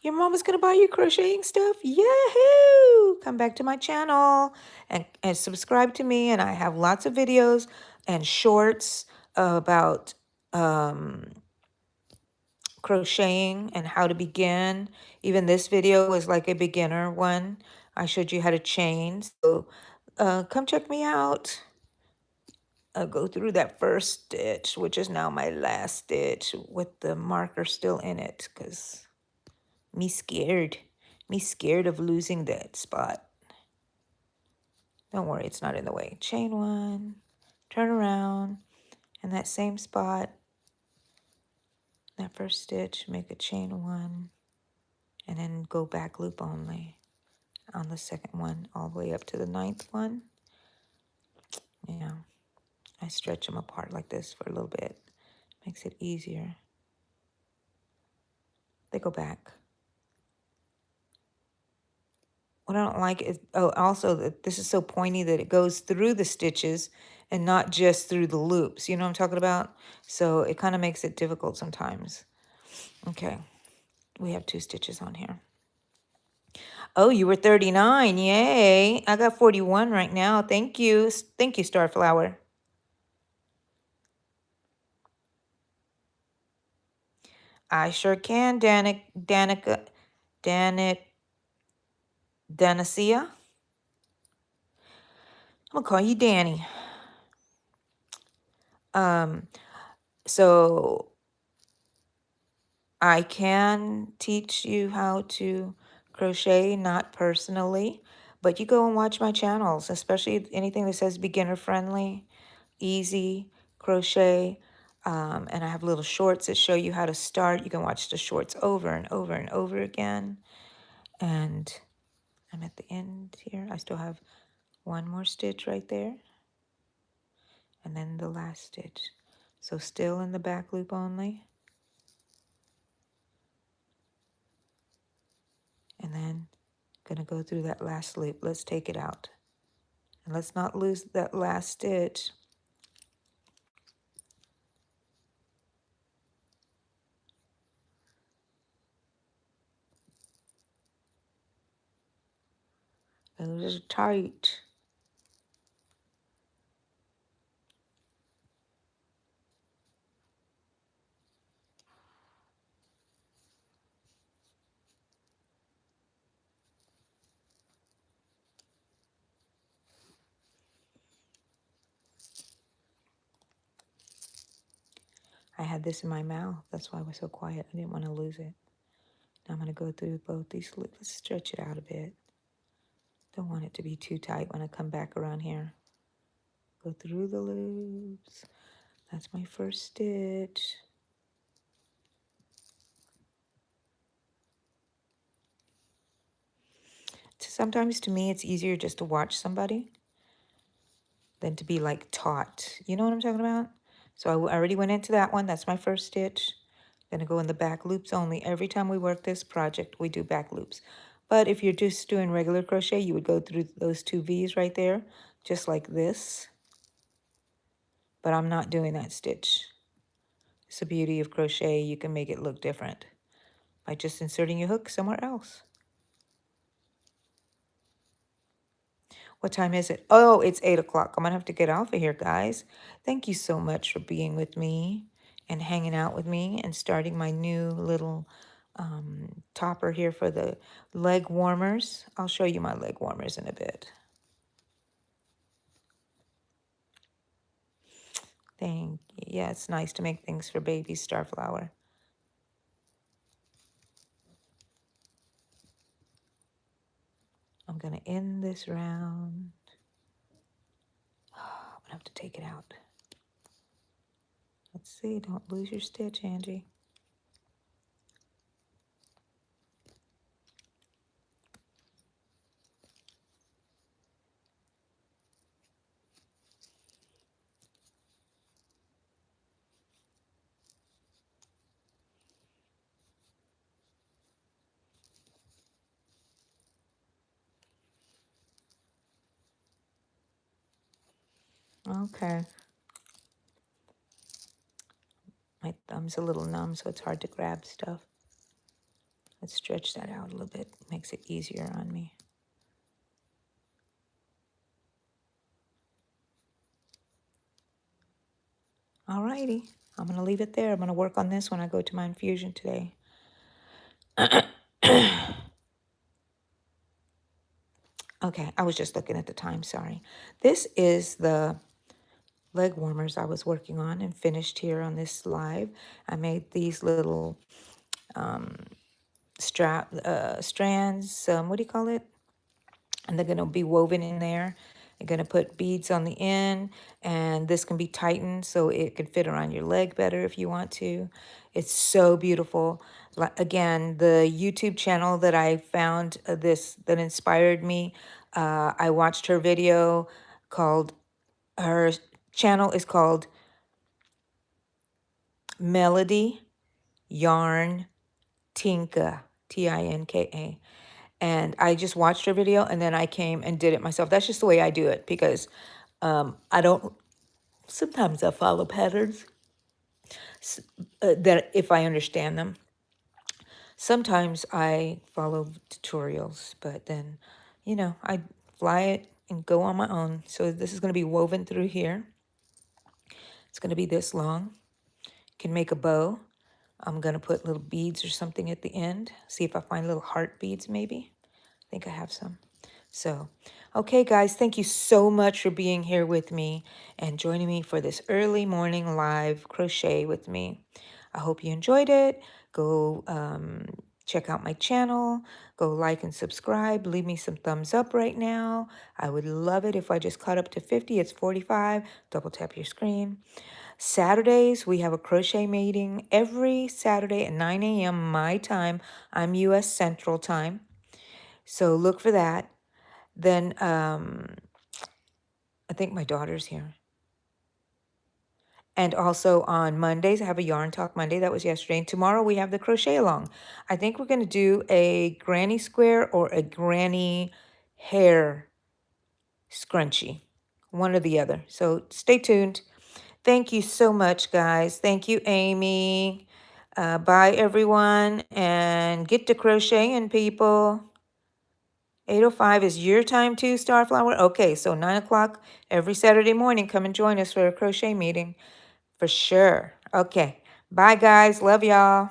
Your mom is going to buy you crocheting stuff? Yahoo! Come back to my channel and subscribe to me. And I have lots of videos and shorts about crocheting and how to begin. Even this video was like a beginner one. I showed you how to chain. So come check me out. I'll go through that first stitch, which is now my last stitch with the marker still in it because me scared. Me scared of losing that spot. Don't worry, it's not in the way. Chain 1, turn around, and that same spot, that first stitch, make a chain 1, and then go back loop only on the second one, all the way up to the 9th one. Yeah, I stretch them apart like this for a little bit. Makes it easier. They go back. What I don't like is, oh, also that this is so pointy that it goes through the stitches and not just through the loops. You know what I'm talking about? So it kind of makes it difficult sometimes. Okay, we have 2 stitches on here. Oh, you were 39. Yay. I got 41 right now. Thank you. Thank you, Starflower. I sure can, Danicia. I'm going to call you Danny. Um, so I can teach you how to crochet, not personally, but you go and watch my channels, especially anything that says beginner friendly, easy crochet. And I have little shorts that show you how to start. You can watch the shorts over and over and over again. And I'm at the end here. I still have one more stitch right there. And then the last stitch. So still in the back loop only. And then gonna go through that last loop. Let's take it out. And let's not lose that last stitch. Those are tight. I had this in my mouth. That's why I was so quiet. I didn't want to lose it. Now I'm going to go through both these loops. Let's stretch it out a bit. Don't want it to be too tight when I come back around here. Go through the loops. That's my first stitch. Sometimes to me it's easier just to watch somebody than to be like taught. You know what I'm talking about? So I already went into that one. That's my first stitch. Gonna go in the back loops only. Every time we work this project, we do back loops. But if you're just doing regular crochet, you would go through those two V's right there, just like this. But I'm not doing that stitch. It's the beauty of crochet. You can make it look different by just inserting your hook somewhere else. What time is it? Oh, it's 8 o'clock. I'm going to have to get off of here, guys. Thank you so much for being with me and hanging out with me and starting my new little topper here for the leg warmers. I'll show you my leg warmers in a bit. Thank you. Yeah, it's nice to make things for baby Starflower. I'm going to end this round. Oh, I'm going to have to take it out. Let's see. Don't lose your stitch, Angie. Okay. My thumb's a little numb, so it's hard to grab stuff. Let's stretch that out a little bit. Makes it easier on me. Alrighty. I'm going to leave it there. I'm going to work on this when I go to my infusion today. Okay, I was just looking at the time, sorry. This is the leg warmers I was working on and finished here on this live. I made these little strands, what do you call it? And they're going to be woven in there. I'm going to put beads on the end, and this can be tightened so it can fit around your leg better if you want to. It's so beautiful. Again, the YouTube channel that I found that inspired me, I watched her video called, her channel is called Melody Yarn Tinka, Tinka. And I just watched her video and then I came and did it myself. That's just the way I do it because I don't, sometimes I follow patterns that if I understand them. Sometimes I follow tutorials, but then, I fly it and go on my own. So this is going to be woven through here. It's going to be this long. You can make a bow. I'm going to put little beads or something at the end. See if I find little heart beads maybe. I think I have some. So, okay, guys, thank you so much for being here with me and joining me for this early morning live crochet with me. I hope you enjoyed it. Go check out my channel. Go like and subscribe. Leave me some thumbs up right now. I would love it if I just caught up to 50. It's 45. Double tap your screen. Saturdays, we have a crochet meeting every Saturday at 9 a.m. my time. I'm U.S. Central Time. So look for that. Then I think my daughter's here. And also on Mondays, I have a Yarn Talk Monday. That was yesterday. And tomorrow we have the crochet along. I think we're going to do a granny square or a granny hair scrunchie, one or the other. So stay tuned. Thank you so much, guys. Thank you, Amy. Bye, everyone. And get to crocheting, people. 8:05 is your time too, Starflower? Okay, so 9 o'clock every Saturday morning. Come and join us for a crochet meeting. For sure. Okay. Bye, guys. Love y'all.